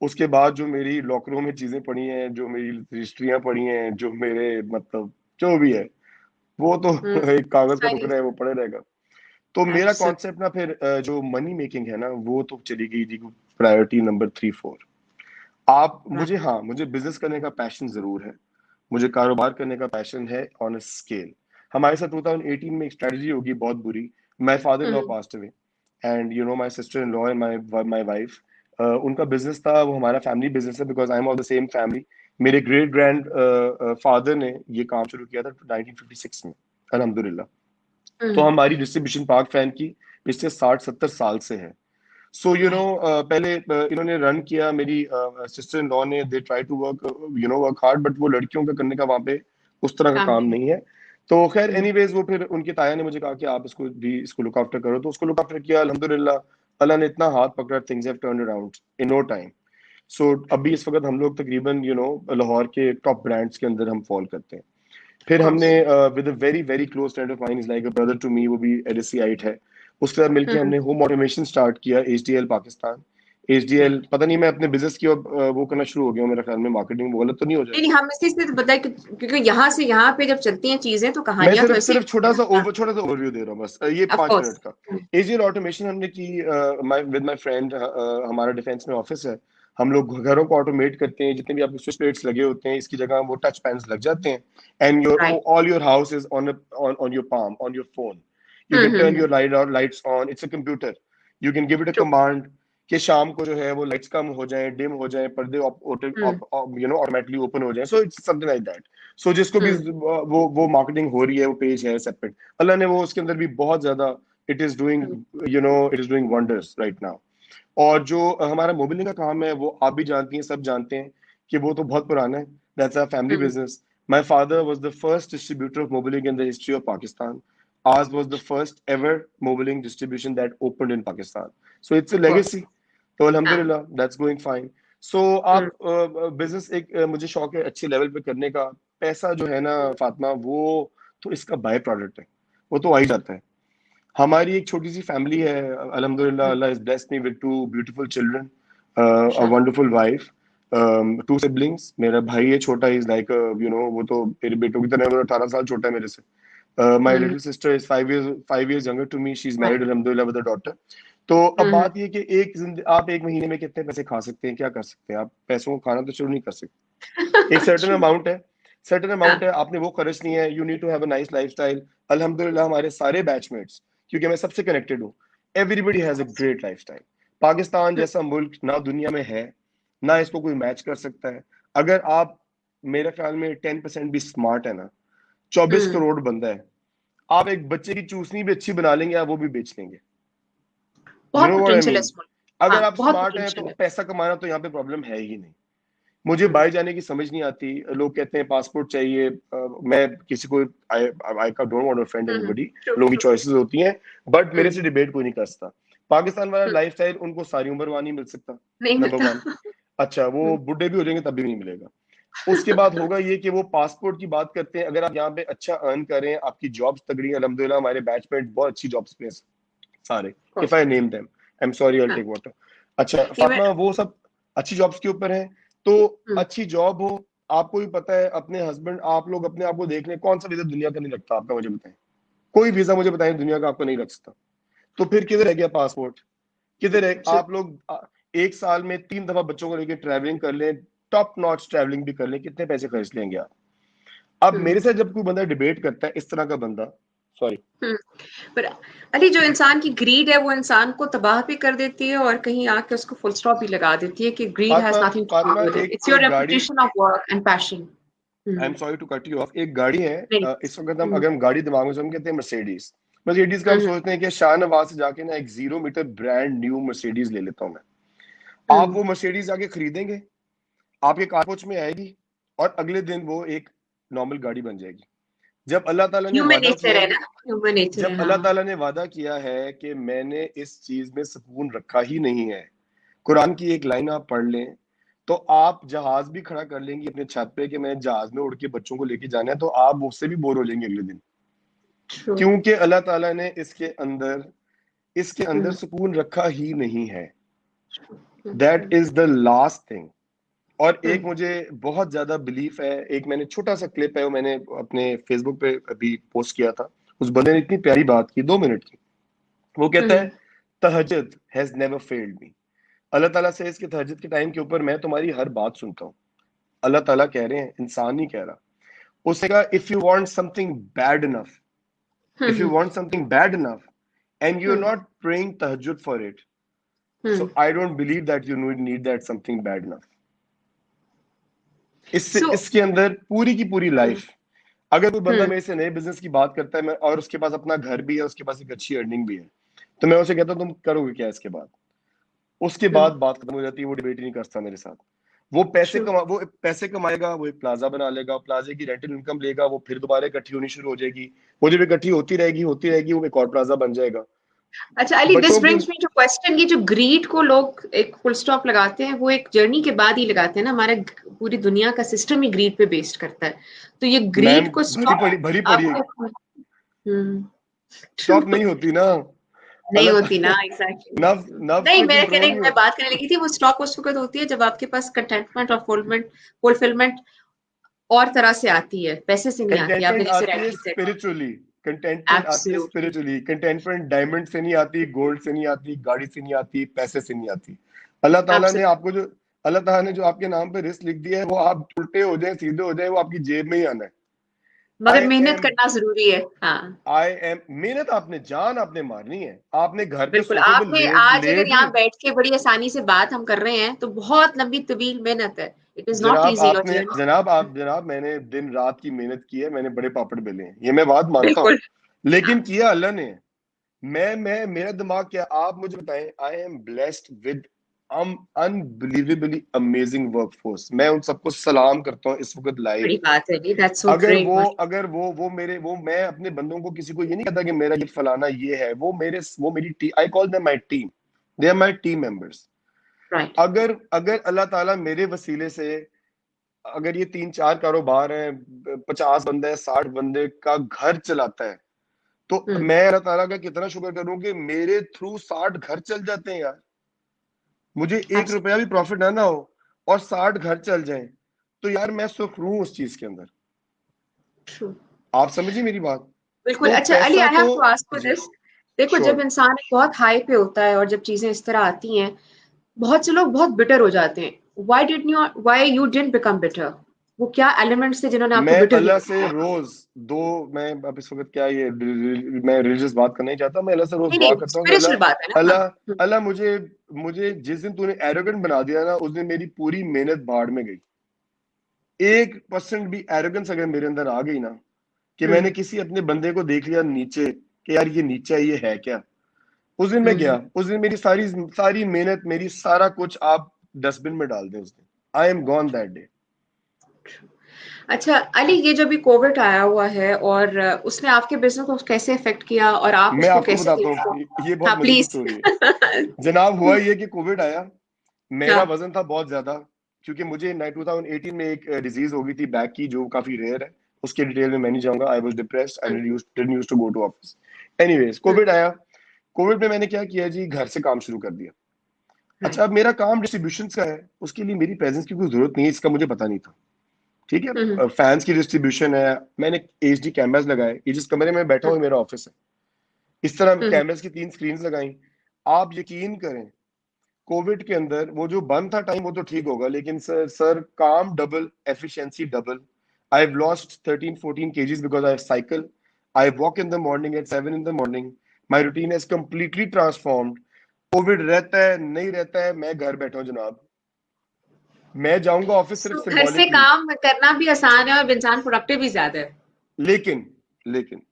उसके बाद जो मेरी लॉकरों में चीजें पड़ी हैं, जो मेरी रजिस्ट्रियां पड़ी हैं, जो मेरे मतलब जो भी है, वो तो हम्म, एक कागज का सारी टुकड़ा है, वो पड़े रहेगा। तो मेरा एब्सोल्युटली। कॉन्सेप्ट ना फिर जो मनी मेकिंग है ना, वो तो चली गई जी प्रायोरिटी नंबर 3-4। आप मुझे, हाँ मुझे बिजनेस करने का पैशन जरूर है, मुझे कारोबार करने का पैशन है ऑन अ स्केल। हमारे साथ 2018 में एक स्ट्रेटजी होगी बहुत बुरी। My father in law passed away, and you know my sister in law and my wife, उनका बिजनेस था, वो हमारा फैमिली बिजनेस है, because I am of the same family. मेरे ग्रेट ग्रैंड फादर ने ये काम शुरू किया था 1956 में, अल्हम्दुलिल्लाह। तो हमारी डिस्ट्रीब्यूशन पाक फैन की पिछले 60-70 साल से है। सो यू नो पहले इन्होंने रन किया, मेरी सिस्टर इन लॉ ने, they try to work, you know work hard, but वो लड़कियों का करने का वहां पे उस तरह का काम काम नहीं। नहीं है। तो खैर एनीवेज, वो फिर उनकी ताया ने मुझे कहा कि आप इसको भी, इसको लुक आफ्टर करो, तो उसको लुक आफ्टर किया। अल्हम्दुलिल्लाह अल्लाह ने इतना हाथ पकड़ा, things have turned around in no time. So अभी इस वक्त हम लोग तकरीबन यू नो लाहौर के टॉप ब्रांड्स के अंदर हम फॉल करते हैं। फिर हमने with a very very close friend of mine, is like a brother to me, वो भी एलएससीआईट है, उसके साथ मिलकर हमने होम ऑटोमेशन स्टार्ट किया, एचडीएल पाकिस्तान। एचडीएल पता नहीं, मैं अपने बिजनेस की वो करना शुरू हो गया हूँ, मेरे ख्याल में मार्केटिंग वो गलत तो नहीं हो नहीं नहीं, जाएगा। हम इसी से तो बताए क्योंकि यहाँ से यहाँ पे जब चलती हैं चीजें तो मैं कहानियां तो सिर्फ ऐसी सिर्फ होती है ना। छोटा सा ओवरव्यू दे रहा हूँ बस, ये ऑफ 5 मिनट कोर्स। का। एजीएल ऑटोमेशन हमने की विद माय फ्रेंड। हमारा डिफेंस में ऑफिस है, हम लोग घरों को ऑटोमेट करते हैं। जितने भी आपके स्विच प्लेट्स लगे होते हैं, इसकी जगह वो टच पैन्स लग जाते हैं, and your right. All your house is on your palm, on your phone. You can turn your lights on, it's a computer. You can give it a true. Command कि शाम को जो है वो lights कम हो जाए, डिम हो जाए, पर्दे यू नो ऑटोमेटिकली ओपन हो जाए। So it's something like that. So जिसको भी वो मार्केटिंग हो रही है, वो पेज है सेपरेट, अल्लाह ने वो उसके अंदर भी बहुत ज्यादा, it is doing, you know it is doing wonders right now. और जो हमारा मोबिलिंग का काम है, वो आप भी जानती हैं, सब जानते हैं कि वो तो बहुत पुराना है। That's a family business. My father was the first distributor of Mobilink in the history of Pakistan. Ours was the first ever mobiling distribution that opened in Pakistan. So it's a of course. legacy. तो हाँ। अल्हम्दुलिल्लाह that's going fine. सो आप business एक मुझे शौक है अच्छे level पे करने का। पैसा जो है ना फातिमा, वो तो इसका बाय प्रोडक्ट है, वो तो आ ही जाता है। हमारी एक छोटी सी फैमिली है, अल्हम्दुलिल्लाह, अल्लाह is blessed me with 2 beautiful children, uh माशाल्लाह। Wonderful wife, 2 siblings. मेरा भाई है छोटा, इज लाइक यू नो वो तो मेरे बेटों की तरह है, वो 18 साल छोटा है मेरे से। My little sister is 5 years younger to me. She's married alhamdulillah with a daughter. तो अब बात ये कि आप एक महीने में कितने पैसे खा सकते हैं, क्या कर सकते हैं? आप पैसों को खाना तो शुरू नहीं कर सकते। एक सर्टेन ट्रू। अमाउंट है, सर्टेन अमाउंट हाँ। है, आपने वो खर्च नहीं है। You need to have a nice lifestyle. अल्हम्दुलिल्लाह हमारे सारे बैचमेट्स, क्योंकि मैं सबसे कनेक्टेड हूँ, everybody has a great lifestyle. Pakistan जैसा मुल्क ना दुनिया में है, ना इसको कोई मैच कर सकता है। अगर आप मेरे ख्याल में 10% भी स्मार्ट है ना, 24 हम्म, करोड़ बंदा है, आप एक बच्चे की चूसनी भी अच्छी बना लेंगे, आप वो भी बेच लेंगे। यू बहुत नो व्हाट आई पोटेंशियल है मीन? इस मुल्क। अगर हाँ, आप बहुत स्मार्ट हैं तो पोटेंशियल है। पैसा कमाना तो यहाँ पे प्रॉब्लम है ही नहीं। मुझे हम्म, बाहर जाने की समझ नहीं आती, लोग कहते हैं पासपोर्ट चाहिए, मैं किसी को I I don't want to offend anybody, true लोगों की ट्रू। चॉइसेस होती हैं, बट मेरे हम्म, से डिबेट कोई नहीं कर सकता। पाकिस्तान वाला हम्म, लाइफस्टाइल उनको सारी उम्र वहां नहीं मिल सकता, नहीं नंबर मिलता। वन। अच्छा, वो हम्म, बुढ़े भी हो जाएंगे तब भी नहीं मिलेगा। उसके बाद होगा ये कि वो पासपोर्ट की बात करते हैं, अगर आप यहाँ पे अच्छा अर्न करें, आपकी जॉब्स तगड़ी हैं, अल्हम्दुलिल्लाह हमारे बैचमेट बहुत अच्छी जॉब्स पे हैं सारे, of if course, I name them, I am sorry, I will हाँ। Take water. अच्छा इवन, फातिमा, वो सब अच्छी जॉब्स के ऊपर है, तो हम्म, अच्छी जॉब हो, आपको भी पता है, अपने हस्बैंड, आप लोग अपने आप को देख लें, कौन सा वीजा दुनिया का नहीं लगता आपका, मुझे बताएं, कोई वीजा मुझे बताएं दुनिया का आपको नहीं लग सकता, तो फिर किधर रह गया पासपोर्ट? किधर है? true, आप लोग एक साल में 3 दफा बच्चों को लेकर ट्रैवलिंग कर लें, टॉप नॉच ट्रैवलिंग भी कर लें, कितने पैसे खर्च लेंगे आप? अब हम्म, मेरे साथ जब कोई बंदा डिबेट करता है इस तरह का बंदा, सॉरी, हम्म। पर अली, जो इंसान की ग्रीड है वो इंसान को तबाह भी कर देती है और कहीं आके उसको फुल स्टॉप भी लगा देती है कि greed has Fatima, nothing to do Fatima with it, एक इट्स योर एक गाड़ी, reputation of work and passion. I am sorry to cut you off, एक गाड़ी है, नहीं। इस वक्त हम, हम्म, अगर हम गाड़ी दिमाग में, हम कहते हैं मर्सिडीज। मर्सिडीज का हम हम्म, सोचते हैं कि शाहनवाज से जाके ना एक 0 मीटर ब्रांड न्यू मर्सिडीज ले लेता हूं मैं। आप हम्म। वो मर्सिडीज आके खरीदेंगे, आपके कारपोच में आएगी, और अगले दिन वो एक नॉर्मल गाड़ी बन जाएगी। जब अल्लाह ताला ने ह्यूमन वादा नेचर किया है कि, ना, ह्यूमन नेचर जब है, अल्लाह हाँ। ताला ने वादा किया है कि मैंने इस चीज में सुकून रखा ही नहीं है, कुरान की एक लाइन आप पढ़ लें, तो आप जहाज भी खड़ा कर लेंगे अपने छत पे कि मैं जहाज में उड़ के बच्चों को लेके जाना है, तो आप उससे भी बोर हो जाएंगे अगले दिन, ट्रू। क्योंकि अल्लाह ताला ने इसके अंदर हम्म, सुकून रखा ही नहीं है। That hmm, is the last thing. और एक हम्म, मुझे बहुत ज्यादा बिलीफ है, एक मैंने छोटा सा क्लिप है, वो मैंने अपने फेसबुक पे अभी पोस्ट किया था, उस बंदे ने इतनी प्यारी बात की, 2 मिनट की। वो कहता है, हम्म। तहज्जुद हैज नेवर फेल्ड मी। अल्लाह ताला से इसके तहज्जुद के टाइम के ऊपर मैं तुम्हारी हर बात सुनता हूँ। अल्लाह ताला कह रहे हैं, इंसान नहीं कह रहा। उसने कहा, if you want something bad enough, if you hmm, want something bad enough and you are hmm, not praying तहज्जुद for it, hmm. So I don't believe that you need that something bad enough. इससे, so, इसके अंदर पूरी की पूरी हम्म, life, अगर कोई बंदा हम्म, मेरे से नए बिजनेस की बात करता है, मैं, और उसके पास अपना घर भी है, उसके पास एक अच्छी अर्निंग भी है, तो मैं उसे कहता हूँ तुम करोगे क्या इसके बाद? उसके हम्म। बाद बात खत्म हो जाती है, वो डिबेट ही नहीं करता मेरे साथ। ट्रू। वो पैसे कमाएगा, वो एक प्लाजा बना लेगा, प्लाजे की रेंटल इनकम लेगा, वो फिर दोबारा इकट्ठी होनी शुरू हो जाएगी, वो जब इकट्ठी होती रहेगी, वो एक और प्लाजा बन जाएगा। अच्छा अली, दिस बच्चों की, ब्रिंग्स मी टू क्वेश्चन, ये जो ग्रीड को लोग एक फुल स्टॉप लगाते हैं वो एक जर्नी के बाद ही लगाते हैं ना, हमारा पूरी दुनिया का सिस्टम ही ग्रीड पे बेस्ड करता है। तो ये मैम, ग्रीड को स्टॉप भरी पड़ी आपको, हम्म, स्टॉप true, नहीं होती ना। नहीं अल्लाह होती ना, ताला एग्जैक्टली। नफ्स नहीं, पे मेरे कहने, कंट्रोल नहीं मैं होता। बात करने लगी थी वो स्टॉप उस वक्त होती है जब आपके पास कंटेंटमेंट और फुलफिलमेंट और तरह से आती है, पैसे से नहीं आती, आपने कंटेंटमेंट जैसे आती है रैंडली सेड। स्पिरिचुअली, कंटेंटमेंट आती है एब्सोल्युटली। स्पिरिचुअली। कंटेंटमेंट डायमंड से नहीं आती, गोल्ड से नहीं आती, गाड़ी से नहीं आती, पैसे से नहीं आती। अल्लाह ताला ने एब्सोल्युटली। आपको जो, अल्लाह ताला ने जो आपके नाम पे रिस्क लिख दिया है, वो आप उल्टे हो जाए सीधे हो जाए, वो आपकी जेब में ही आना है। मगर आई मेहनत एम करना जरूरी है, हाँ। आई एम मेहनत आपने जान आपने मारनी है, आपने घर पे बिल्कुल, सोफे पे आपने आज अगर लेट ही, यहाँ बैठ के बड़ी आसानी से बात हम कर रहे हैं तो बहुत लंबी तवील मेहनत है। इट इज नॉट जनाब इजी योर आपने, जर्नी। जनाब मैंने दिन रात की मेहनत की है, मैंने बड़े पापड़ बेले हैं, ये मैं बात मानता हूँ, बिल्कुल। हाँ। लेकिन किया अल्लाह ने। मैं मेरा दिमाग क्या, आप मुझे बताएं, I am blessed with unbelievably amazing workforce. मैं उन सबको सलाम करता हूँ इस वक्त लाइव। बड़ी बात है जी, दैट्स सो ग्रेट। अगर वो मैं अपने बंदों को किसी को ये नहीं कहता कि मेरा ये फलाना ये है, वो मेरी team, I call them my team, they are my team members. Right. अगर अगर अल्लाह ताला मेरे वसीले से, अगर ये 3-4 कारोबार हैं, 50 बंदे, 60 बंदे का घर चलाता है, तो हम्म। मैं अल्लाह ताला का कितना शुक्र करूं कि मेरे थ्रू 60 घर चल जाते हैं यार। मुझे 1 रुपया भी प्रॉफिट ना हो और 60 घर चल जाएं, तो यार मैं सुरखरू हूं उस चीज के अंदर। ट्रू। आप समझिए मेरी बात। बिल्कुल। तो अच्छा अली, पैसा आई तो, हैव टू आस्क यू जी, दिस। देखो, जब श्योर। इंसान एक बहुत हाई पे होता है और जब चीजें इस तरह आती हैं, बहुत से लोग बहुत बिटर हो जाते हैं। Why you didn't become bitter? वो क्या एलिमेंट्स थे जिन्होंने आपको मैं बिटर अल्लाह नहीं से बनाया? रोज दो, मैं अब इस वक्त क्या ये मैं रिलीजियस बात करना ही चाहता, मैं अल्लाह से रोज नहीं दुआ नहीं, करता हूँ कि स्पिरिचुअल बात है ना, हाँ। अल्लाह अल्लाह मुझे जिस दिन तूने एरोगेंट बना दिया ना, उस दिन मेरी पूरी मेहनत भाड़ में गई। 1% भी एरोगेंस अगर मेरे अंदर आ गई ना कि मैंने किसी अपने बंदे को देख लिया नीचे कि यार ये नीचे है, ये है क्या, उस दिन मैं गया, उस दिन मेरी सारी सारी मेहनत, मेरी सारा कुछ आप डस्टबिन में डाल दें उस दिन। I am gone that day. अच्छा अली, ये जो भी कोविड आया हुआ है और उसने आपके बिजनेस को कैसे इफेक्ट किया और आप मैं उसको आपको कैसे बताता deal हूँ, करते ये हो? बहुत हाँ मजे की प्लीज। स्टोरी है जनाब। हुआ ये कि कोविड आया, मेरा हाँ। वजन था बहुत ज्यादा, क्योंकि मुझे 2018 में एक डिजीज हो गई थी बैक की जो काफी रेयर है, उसके डिटेल में मैं नहीं जाऊंगा। I was depressed, I didn't used to go to office. Anyways covid आया, कोविड में मैंने क्या किया जी, घर से काम शुरू कर दिया। अच्छा, राइट। अब मेरा काम डिस्ट्रीब्यूशन का है, उसके लिए मेरी प्रेजेंस की कोई जरूरत नहीं है, इसका मुझे पता नहीं था। ठीक है, फैंस की डिस्ट्रीब्यूशन है, मैंने एचडी कैमरास लगाए, ये जिस कमरे में बैठा हूँ मेरा ऑफिस है, इस तरह कैमरास की 3 स्क्रीन लगाई। आप यकीन करें, कोविड के अंदर वो जो बंद था टाइम वो तो ठीक होगा, लेकिन सर काम double, efficiency double. I have lost 13-14 kgs because I cycle, I walk in the morning at 7 in the morning, my routine has completely transformed. Covid रहता है नहीं रहता है, मैं घर बैठा हूं जनाब, मैं जाऊंगा ऑफिस सिर्फ So, घर से सिंबॉलिकली। काम करना भी आसान है और इंसान प्रोडक्टिव भी ज्यादा है। लेकिन लेकिन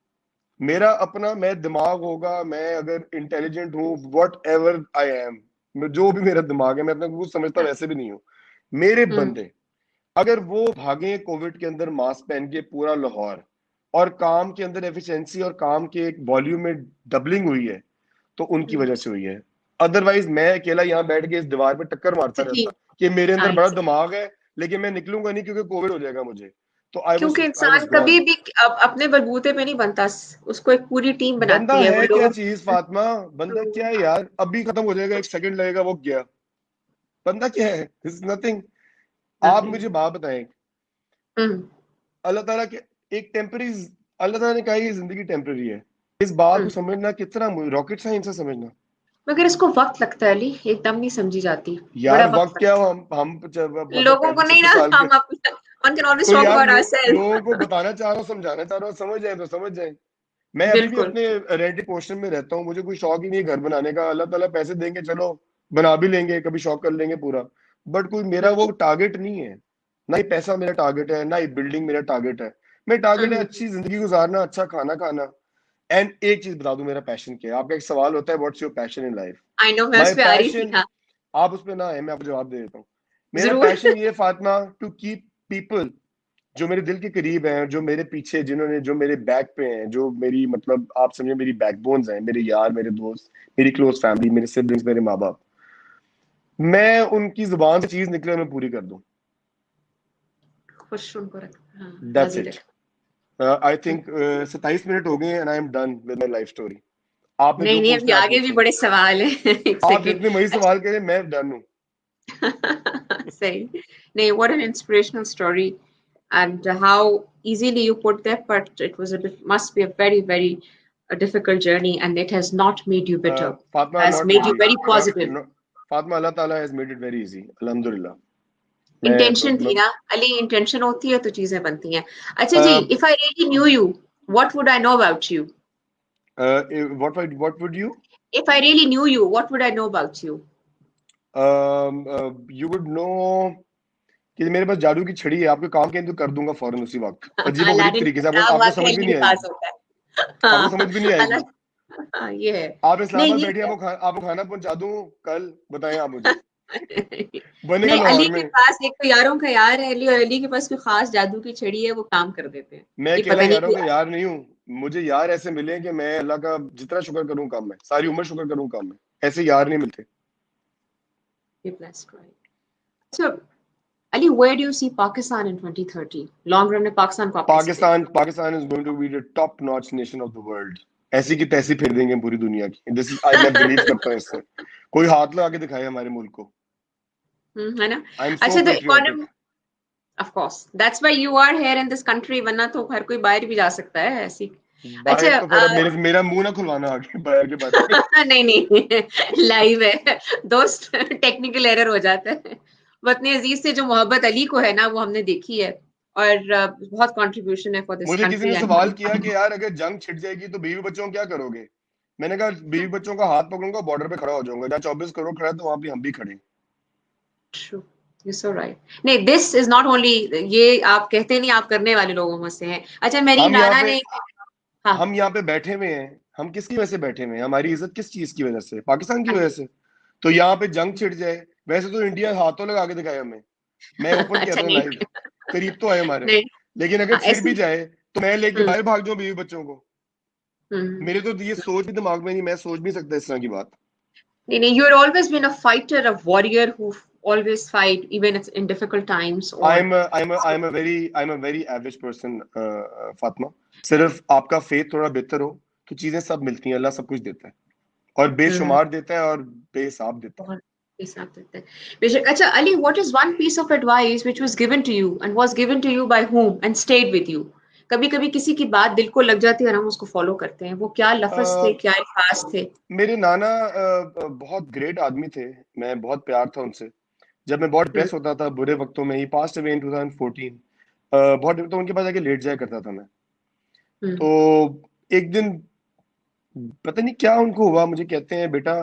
मेरा अपना मैं दिमाग होगा, मैं अगर इंटेलिजेंट हूँ, वट एवर आई एम, जो भी मेरा दिमाग है, मैं अपने को कुछ समझता हाँ। वैसे भी नहीं हूँ। मेरे हम्म। बंदे अगर वो भागे कोविड के अंदर मास्क पहन के पूरा लाहौर, और काम के अंदर एफिशिएंसी और काम के एक वॉल्यूम में डबलिंग हुई है, तो उनकी वजह से हुई है। अदरवाइज मैं अकेला यहाँ बैठ के इस दीवार पे टक्कर मारता रहता कि मेरे अंदर बड़ा दिमाग है, लेकिन मैं निकलूंगा नहीं क्योंकि कोविड हो जाएगा मुझे। तो क्योंकि आई इंसान वाज कभी गॉन। भी अपने बलबूते पे नहीं बनता, उसको एक पूरी टीम बंदा बनाती है वो है क्या लोग। चीज फातिमा, बंदा क्या है यार, अभी खत्म हो जाएगा, 1 सेकंड लगेगा, वो गया। बंदा क्या है, दिस नथिंग। आप नथिंग। मुझे बात बताएं, हम्म। अल्लाह ताला के एक टेम्पररी, अल्लाह ताला ने कहा ये जिंदगी टेम्पररी है, इस बात को हम्म। समझना कितना रॉकेट साइंस है समझना। मगर इसको वक्त लगता है अली, एकदम नहीं समझी जाती। बड़ा यार वक्त वक्त क्या, लगता हम है मतलब लोगों को, नहीं ना 35-36 साल के, हम अपना, one can always तो talk यार about लोगों को ourselves। बताना चाह रहा हूँ, समझाना चाह रहा हूँ, समझ जाए तो समझ जाए। मैं अभी भी बिल्कुल। अपने रेंटेड पोर्शन में रहता हूँ, मुझे कोई शौक ही नहीं है घर बनाने का, अल्लाह ताला पैसे देंगे चलो बना भी लेंगे, कभी शौक कर लेंगे पूरा, बट कोई मेरा वो टारगेट नहीं है। ना ही पैसा मेरा टारगेट है, ना ही बिल्डिंग मेरा टारगेट है। मेरा टारगेट है अच्छी जिंदगी गुजारना, अच्छा खाना खाना। एंड एक चीज बता दूं मेरा पैशन क्या है, आपका एक सवाल होता है what's your passion in life. I know, मैं माय उस पे आ रही थी। पैशन, हाँ। आप उस पर ना है, मैं आपको जवाब दे देता हूँ। मेरा जरूर। पैशन ये है फातिमा, टू कीप पीपल जो मेरे दिल के करीब हैं, जो मेरे पीछे, जिन्होंने, जो मेरे बैक पे हैं, जो मेरी मतलब आप समझे मेरी बैकबोन्स हैं, मेरे यार, मेरे दोस्त, मेरी क्लोज फैमिली, मेरे सिबलिंग्स, मेरे माँ बाप, मैं उनकी जुबान से चीज निकले मैं पूरी कर दूं। खुश उनको रख, हाँ, दैट्स राजी इट। रख। आई थिंक 27 मिनट हो गए and I am done with my life story. आपने नहीं जो नहीं, अभी पूछना है आप आगे भी पूछें। बड़े सवाल हैं। एक आप सेकेंड। जितने मई अच्छा। सवाल करें मैं डन हूँ। सही। नहीं, what an inspirational story, and how easily you put that, but it was must be a very very a difficult journey, and it has not made you bitter, Fatima, has not made you really, very positive. Not, Fatima, अल्लाह ताला has made it very easy, अल्हम्दुलिल्लाह। मैं intention थी मतलब ना Ali, intention होती है तो चीजें बनती हैं। अच्छा जी, if I really knew you, what would I know about you? What would you, If I really knew you, what would I know about you? You would know कि मेरे पास जादू की छड़ी है, आपके काम के तो कर दूंगा फौरन उसी वक्त, अजीबो गरीब अलादीन तरीके का से, आपको काम आपको वाकई समझ भी अली नहीं के आएगी, पास होता है। आपको समझ हाँ। भी नहीं आएगी। अला, हाँ, ये है। आप नहीं इस्लामाबाद ये बैठिए, है। आपको खाना पहुंचा दूं कल, बताएं आप मुझे, बनेगा नहीं, अली लाहौर के में। पास एक तो यारों का यार है अली, और अली के पास कोई खास जादू की छड़ी है, वो काम कर देते हैं। मैं ये अकेला पता नहीं यारों का कि यार नहीं हूँ, मुझे यार ऐसे मिले कि मैं अल्लाह का जितना शुक्र करूं कम है, सारी उम्र शुक्र करूं कम है, ऐसे यार नहीं मिलते। ये blessed, right? So, Ali, where do you see Pakistan in 2030? Long run में पाकिस्तान को आप कैसे पाकिस्तान, देखते Pakistan is going to be the top notch nation of the world. ऐसी की तैसी फेर देंगे पूरी दुनिया की, दिस इज, आई मैं बिलीव हैं? करता हूँ इससे। कोई हाथ लगा के दिखाए हमारे मुल्क को। है ना? आई एम सो अच्छा, the patriotic. Economy, of course that's why you are here in this country, वरना तो हर कोई बाहर भी जा सकता है ऐसी। बाहर अच्छा, तो फिर अब मेरा मुंह ना खुलवाना आगे बाहर के बारे में। नहीं नहीं, लाइव है दोस्त, टेक्निकल एरर हो जाता है। वतन अजीज से जो मोहब्बत अली को है ना, वो हमने देखी है, और बहुत कंट्रीब्यूशन है फॉर दिस मुझे किसी कंट्री ने एंड। सवाल किया कि यार अगर जंग छिड़ जाएगी तो बीवी बच्चों को क्या करोगे। मैंने कहा बीवी बच्चों का हाथ पकड़ूंगा, बॉर्डर पे खड़ा हो जाऊंगा, जहाँ 24 करोड़ खड़ा है तो वहां पे हम भी खड़े हैं। ट्रू। You're so right. नहीं, this is not only, ये आप कहते नहीं, आप करने वाले लोगों में से हैं। अच्छा, मेरी हम यहाँ नाना पे ने, हाँ, हम यहाँ पे बैठे हुए हैं, हम किसकी वजह से बैठे हुए हैं? हमारी इज्जत किस चीज की वजह से? पाकिस्तान की वजह से। तो यहाँ पे जंग छिड़ जाए, वैसे तो इंडिया हाथों लगा के दिखाए हमें, मैं ओपन कह अच्छा रहा हूँ नहीं, लाइव, करीब तो आए हमारे। नहीं, लेकिन अगर हाँ, छिड़ ऐसे, भी जाए तो मैं लेके हम्म, बाहर भाग जाऊं बीवी बच्चों को। हम्म, मेरे तो ये सोच भी दिमाग में नहीं, मैं सोच भी सकता इस तरह की बात। नहीं, नहीं, you're always been a fighter, a warrior who always fight even if in difficult times or, I'm a very average person, Fatima. सिर्फ आपका फेथ थोड़ा बेहतर हो तो चीजें सब मिलती हैं, अल्लाह सब कुछ देता है और हम्म, बेशुमार देता है और बेहिसाब देता है। बहुत हिसाब देते हैं बेशक। अच्छा Ali, what is one piece of advice which was given to you and was given to you by whom and stayed with you? कभी कभी किसी की बात दिल को लग जाती है और हम उसको फॉलो करते हैं, वो क्या लफ्ज थे, अ, क्या अल्फाज थे? मेरे नाना बहुत ग्रेट आदमी थे, मैं बहुत प्यार था उनसे। जब मैं बहुत हम्म, डिप्रेस होता था बुरे वक्तों में, ही पास्ट अवे इन 2014, बहुत तो उनके पास जाके लेट जाया करता था मैं। हम्म, तो एक दिन पता नहीं क्या उनको हुआ, मुझे कहते हैं बेटा,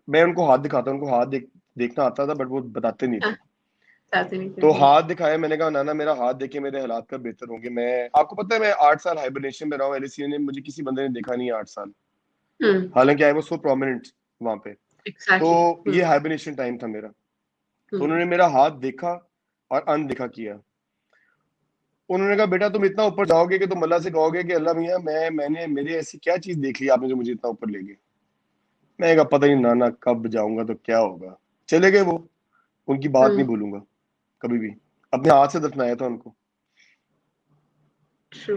मैं उनको हाथ दिखाता, उनको हाथ देखना आता था, बट वो बताते नहीं हाँ, थे। चाहते नहीं थे, तो हाथ दिखाया, मैंने कहा नाना मेरा हाथ देखे मेरे हालात कब बेहतर होंगे। मैं, आपको पता है मैं 8 साल हाइबरनेशन में रहा हूँ, एलएसीए ने मुझे किसी बंदे ने देखा नहीं है 8 साल, हम्म, हालांकि आई वाज सो प्रोमिनेंट वहां पे। तो एग्जैक्टली, ये हाइबरनेशन टाइम था मेरा। तो हम्म, उन्होंने मेरा हाथ देखा और अनदेखा किया। उन्होंने कहा बेटा तुम इतना ऊपर जाओगे कि तुम अल्लाह से कहोगे कि अल्लाह मियां मैंने मेरे ऐसी क्या चीज देख ली आपने जो मुझे इतना ऊपर ले गई। मैं कहा पता नहीं नाना, कब जाऊंगा तो क्या होगा। चले गए वो, उनकी बात नहीं हम्म, भूलूंगा कभी भी, अपने हाथ से दफनाया था उनको। ट्रू।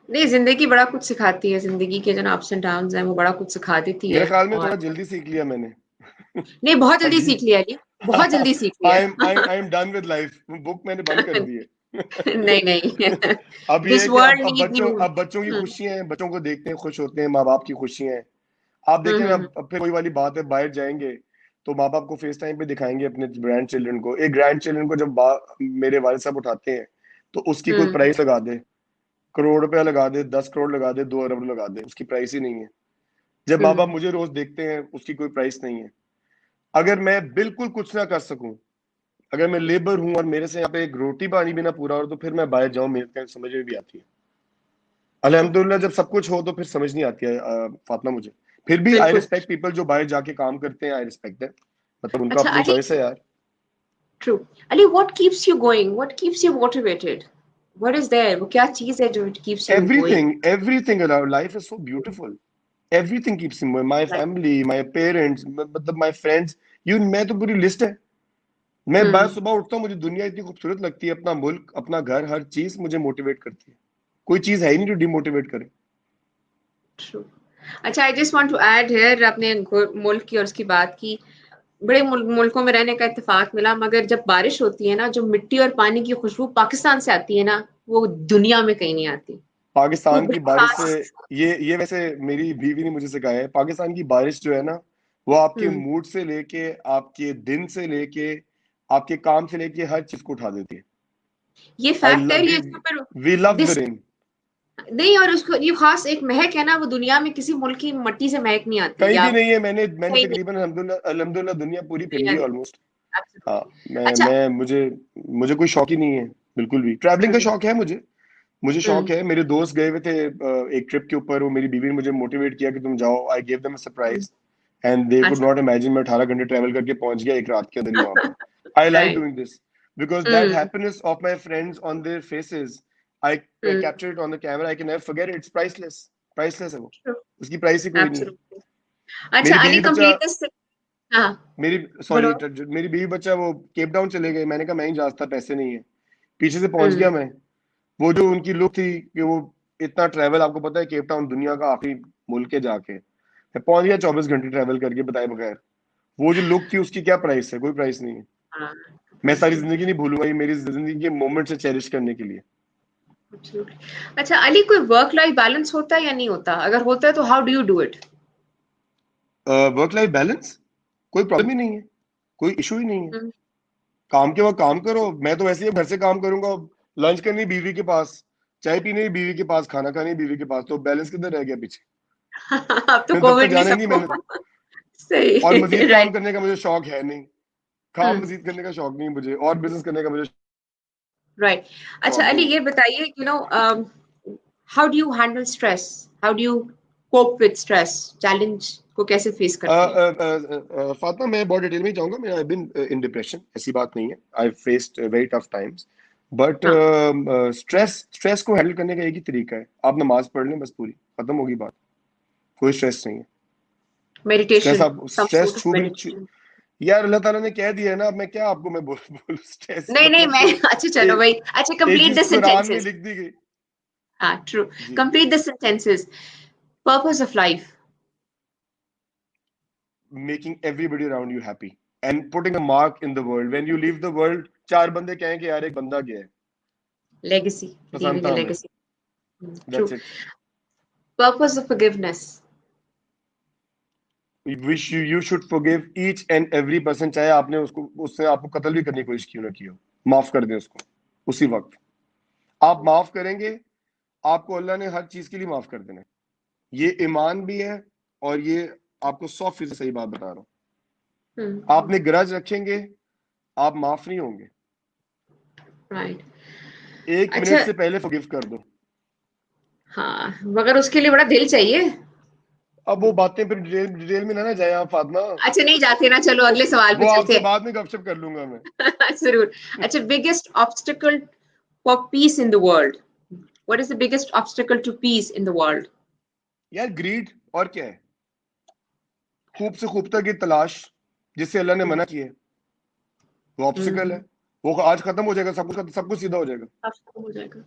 नहीं, जिंदगी बड़ा कुछ सिखाती है, जिंदगी के जो अप्स एंड डाउन्स हैं वो बड़ा कुछ सिखा देती मेरे है। ख्याल में और थोड़ा जल्दी सीख लिया मैंने। नहीं, बहुत जल्दी अभी सीख लिया अली, बहुत जल्दी सीख लिया। I am done with life, book मैंने बंद कर दी है। नहीं, नहीं, अब ये दिस है कि वर्ल्ड नीड यू। अब बच्चों की खुशियां हैं, बच्चों को देखते हैं खुश होते हैं, माँ बाप की खुशियां हैं। आप देखें ना, हम्म, अब फिर वही वाली बात है, बाहर जाएंगे तो माँ बाप को फेस टाइम पे दिखाएंगे अपने ग्रैंड चिल्ड्रन को। एक ग्रैंड चिल्ड्रन को जब मेरे वालिद साहब उठाते हैं तो उसकी कोई हम्म, प्राइस लगा दे, करोड़ रुपया लगा दे, 10 करोड़ लगा दे, 2 अरब लगा दे, उसकी प्राइस ही नहीं है। जब माँ बाप हम्म, मुझे रोज देखते हैं उसकी कोई प्राइस नहीं है। अगर मैं बिल्कुल कुछ ना कर सकूं, अगर मैं लेबर हूं और मेरे से यहाँ पे एक रोटी पानी भी ना पूरा हो, तो फिर मैं बाहर जाऊं, मेरे को समझ में भी आती है। अल्हम्दुलिल्लाह जब सब कुछ हो तो फिर समझ नहीं आती है फातिमा मुझे। फिर भी आई बिल्कुल। रिस्पेक्ट पीपल जो बाहर जाके काम करते हैं, आई रिस्पेक्ट है, मतलब उनका अच्छा अपनी अली, चॉइस है यार। True. Ali, what keeps you going, what keeps you motivated? What is there, वो क्या चीज है जो keeps you going? Everything in our life is so beautiful, everything keeps me, my like, family, my parents, मतलब my friends, you, मैं तो पूरी list है। मैं बाहर हम्म, सुबह उठता हूँ, मुझे दुनिया इतनी खूबसूरत लगती है, अपना मुल्क, अपना घर, हर चीज मुझे मोटिवेट करती है। कोई चीज है ही नहीं जो डिमोटिवेट करे। ट्रू। अच्छा, I just want to add here, अपने मुल्क की और उसकी बात की, बड़े मुल्कों में रहने का इत्तेफाक मिला, मगर जब बारिश होती है ना, जो मिट्टी और पानी की खुशबू पाकिस्तान से आती है ना, वो दुनिया में कहीं नहीं आती। वो पाकिस्तान की बड़ी बारिश से, खास। ये वैसे मेरी बीवी ने मुझे सिखाया है, पाकिस्तान की बारिश जो है ना, वो आपके हम्म, मूड से लेके, आपके दिन से लेके, आपके काम से लेके हर चीज को उठा देती है। ये आई फैक्ट है, लव ये इसके ऊपर we love the this, rain. नहीं, और उसको ये खास एक महक है ना, वो दुनिया में किसी मुल्क की मट्टी से महक नहीं आती, कहीं या भी नहीं है, मैंने कहीं नहीं। तकरीबन अल्हम्दुलिल्लाह अल्हम्दुलिल्लाह दुनिया पूरी फिर ली नहीं, ऑलमोस्ट। हाँ, absolutely। अच्छा, मैं मुझे कोई शौक ही नहीं है, बिल्कुल भी। ट्रैवलिंग का हम्म, शौक है मुझे हम्म, शौक है। मेरे दोस्त गए हुए थे एक ट्रिप के ऊपर, वो मेरी बीवी ने मुझे मोटिवेट किया कि तुम जाओ, I gave them a hmm, surprise and they could अच्छा, नॉट इमेजिन मैं 18 घंटे ट्रैवल करके पहुंच गया एक रात के अंदर ही वहां पे। I like right, doing this because that hmm, happiness of my friends on their faces, I hmm, capture it on the camera, I can never forget it, it's priceless, priceless है वो, उसकी प्राइस ही कोई नहीं है। Absolutely. अच्छा मेरी अली, बीवी बच्चा, कंप्लीट दिस। हाँ, मेरी बोलो। सॉरी, मेरी बीवी बच्चा वो केप टाउन चले गए, मैंने कहा मैं ही जा सकता, पैसे नहीं है, पीछे से पहुंच गया हम्म, मैं। वो जो उनकी लुक थी कि वो इतना ट्रैवल, आपको पता है केप टाउन दुनिया का आखिरी मुल्क है जाके, मैं पहुंच गया 24 घंटे ट्रैवल करके बताए बगैर। वो जो लुक थी उसकी क्या प्राइस है? कोई प्राइस नहीं है। हाँ, मैं सारी absolutely, जिंदगी नहीं भूलूंगा ये, मेरी जिंदगी के मोमेंट से चेरिश करने के लिए। absolutely। अच्छा अली, कोई वर्क लाइफ बैलेंस होता है या नहीं होता? अगर होता है तो how do you do it? Work life balance कोई प्रॉब्लम ही नहीं है, कोई इशू ही नहीं है। काम के वक्त काम करो, मैं तो वैसे ही घर से काम करूंगा, लंच करनी बीवी के पास, चाय पीनी बीवी के पास, खाना खानी बीवी के पास, तो बैलेंस किधर रह गया पीछे? अब तो फिर दफ्तर कोविड ने जाना ही नहीं सबको मैंने तो। और सही, मजीद काम राइट। करने का मुझे शौक है नहीं। काम हम्म, मजीद करने का शौक नहीं है मुझे, और बिजनेस करने का मुझे राइट। अच्छा शौक अली, नहीं है। ये बताइए, how do you handle stress? How do you cope with stress? Challenge को कैसे फेस करते हैं? फातिमा, मैं बहुत डिटेल में ही जाऊंगा। मैं आई बिन इन डिप्रेशन, ऐसी बात नहीं है। I faced very tough times, but हाँ, स्ट्रेस को हैंडल करने का एक ही तरीका है, आप नमाज पढ़ लें, बस पूरी खत्म होगी बात। कोई स्ट्रेस नहीं है। स्ट्रेस मेडिटेशन, आप सम स्ट्रेस सॉर्ट ऑफ छू भी मेडिटेशन। यार अल्लाह ताला ने कह दिया है ना, अब मैं क्या आपको मैं बोल स्ट्रेस नहीं नहीं, मतलब मैं तो अच्छा चलो एक भाई, अच्छा एक कंप्लीट चीज द कुरान में सेंटेंसेस। लिख दी गई। हाँ, ट्रू। जी, complete the sentences. Purpose of life. Making everybody around you happy and putting a mark in the world. When you leave the world, चार बंदे कहें कि यार एक बंदा गया है, लेगेसी, पसंद लीविंग अ था हमें। Legacy. True. That's it. Purpose of forgiveness. Wish you should forgive each and every person, चाहे आपने उसको उससे आपको कत्ल भी करने की कोशिश क्यों ना की हो, माफ कर दें उसको उसी वक्त। आप माफ करेंगे, आपको अल्लाह ने हर चीज के लिए माफ कर देना है। ये ईमान भी है, और ये आपको 100% सही बात बता रहा हूँ। आपने ग्रज रखेंगे, आप माफ नहीं होंगे। राइट। एक अच्छा। मिनट से पहले फॉरगिव कर दो। हाँ, मगर उसके लिए बड़ा दिल चाहिए। अब वो बातें फिर डिटेल में ना जाए आप फातिमा, अच्छा नहीं जाते ना, चलो अगले सवाल पे वो चलते आपसे हैं। बाद में गपशप कर लूंगा मैं। जरूर। अच्छा, biggest obstacle for peace in the world. What is the biggest obstacle to peace in the world? यार ग्रीड, और क्या है? खूब से खूबता की तलाश, जिससे अल्लाह ने मना किया है, वो ऑब्स्टिकल है। वो आज खत्म हो जाएगा, सब कुछ सीधा हो जाएगा। हो जाएगा।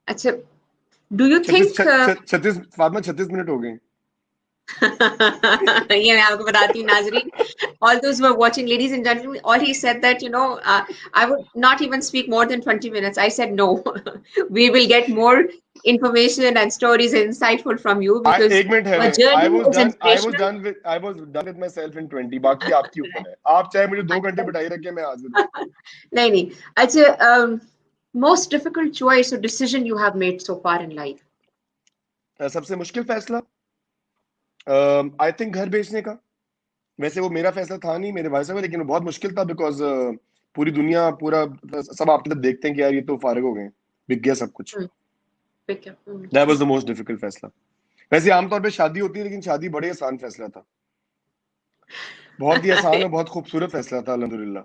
अच्छा, डू यू छत्तीस थिंक 36 फातिमा, 36 मिनट हो गए। ये मैं आपको बताती हूँ नाजरीन, all those who are watching, ladies and gentlemen, all he said that, I would not even speak more than 20 minutes. I said no. We will get more information and stories insightful from you because एक minute है, your मैं आई journey was is done I was inspirational. Done with I was done with my self in 20। बाकी आपके ऊपर है, आप चाहे मुझे 2 घंटे बिठाई रखें, मैं हाजिर हूँ। नहीं नहीं। अच्छा, most difficult choice or decision you have made so far in life? सबसे मुश्किल फैसला आई थिंक घर बेचने का। वैसे वो मेरा फैसला था नहीं, मेरे भाई साहब का, लेकिन वो बहुत मुश्किल था बिकॉज पूरी दुनिया, पूरा सब आपकी तरफ देखते हैं कि यार ये तो फारिग हो गए हैं, बिक गया सब कुछ। Hmm, pick up. That True. Was the most difficult फैसला। वैसे आमतौर पे शादी होती है, लेकिन शादी बड़े आसान फैसला था, बहुत ही आसान और बहुत खूबसूरत फैसला था, अल्हम्दुलिल्लाह।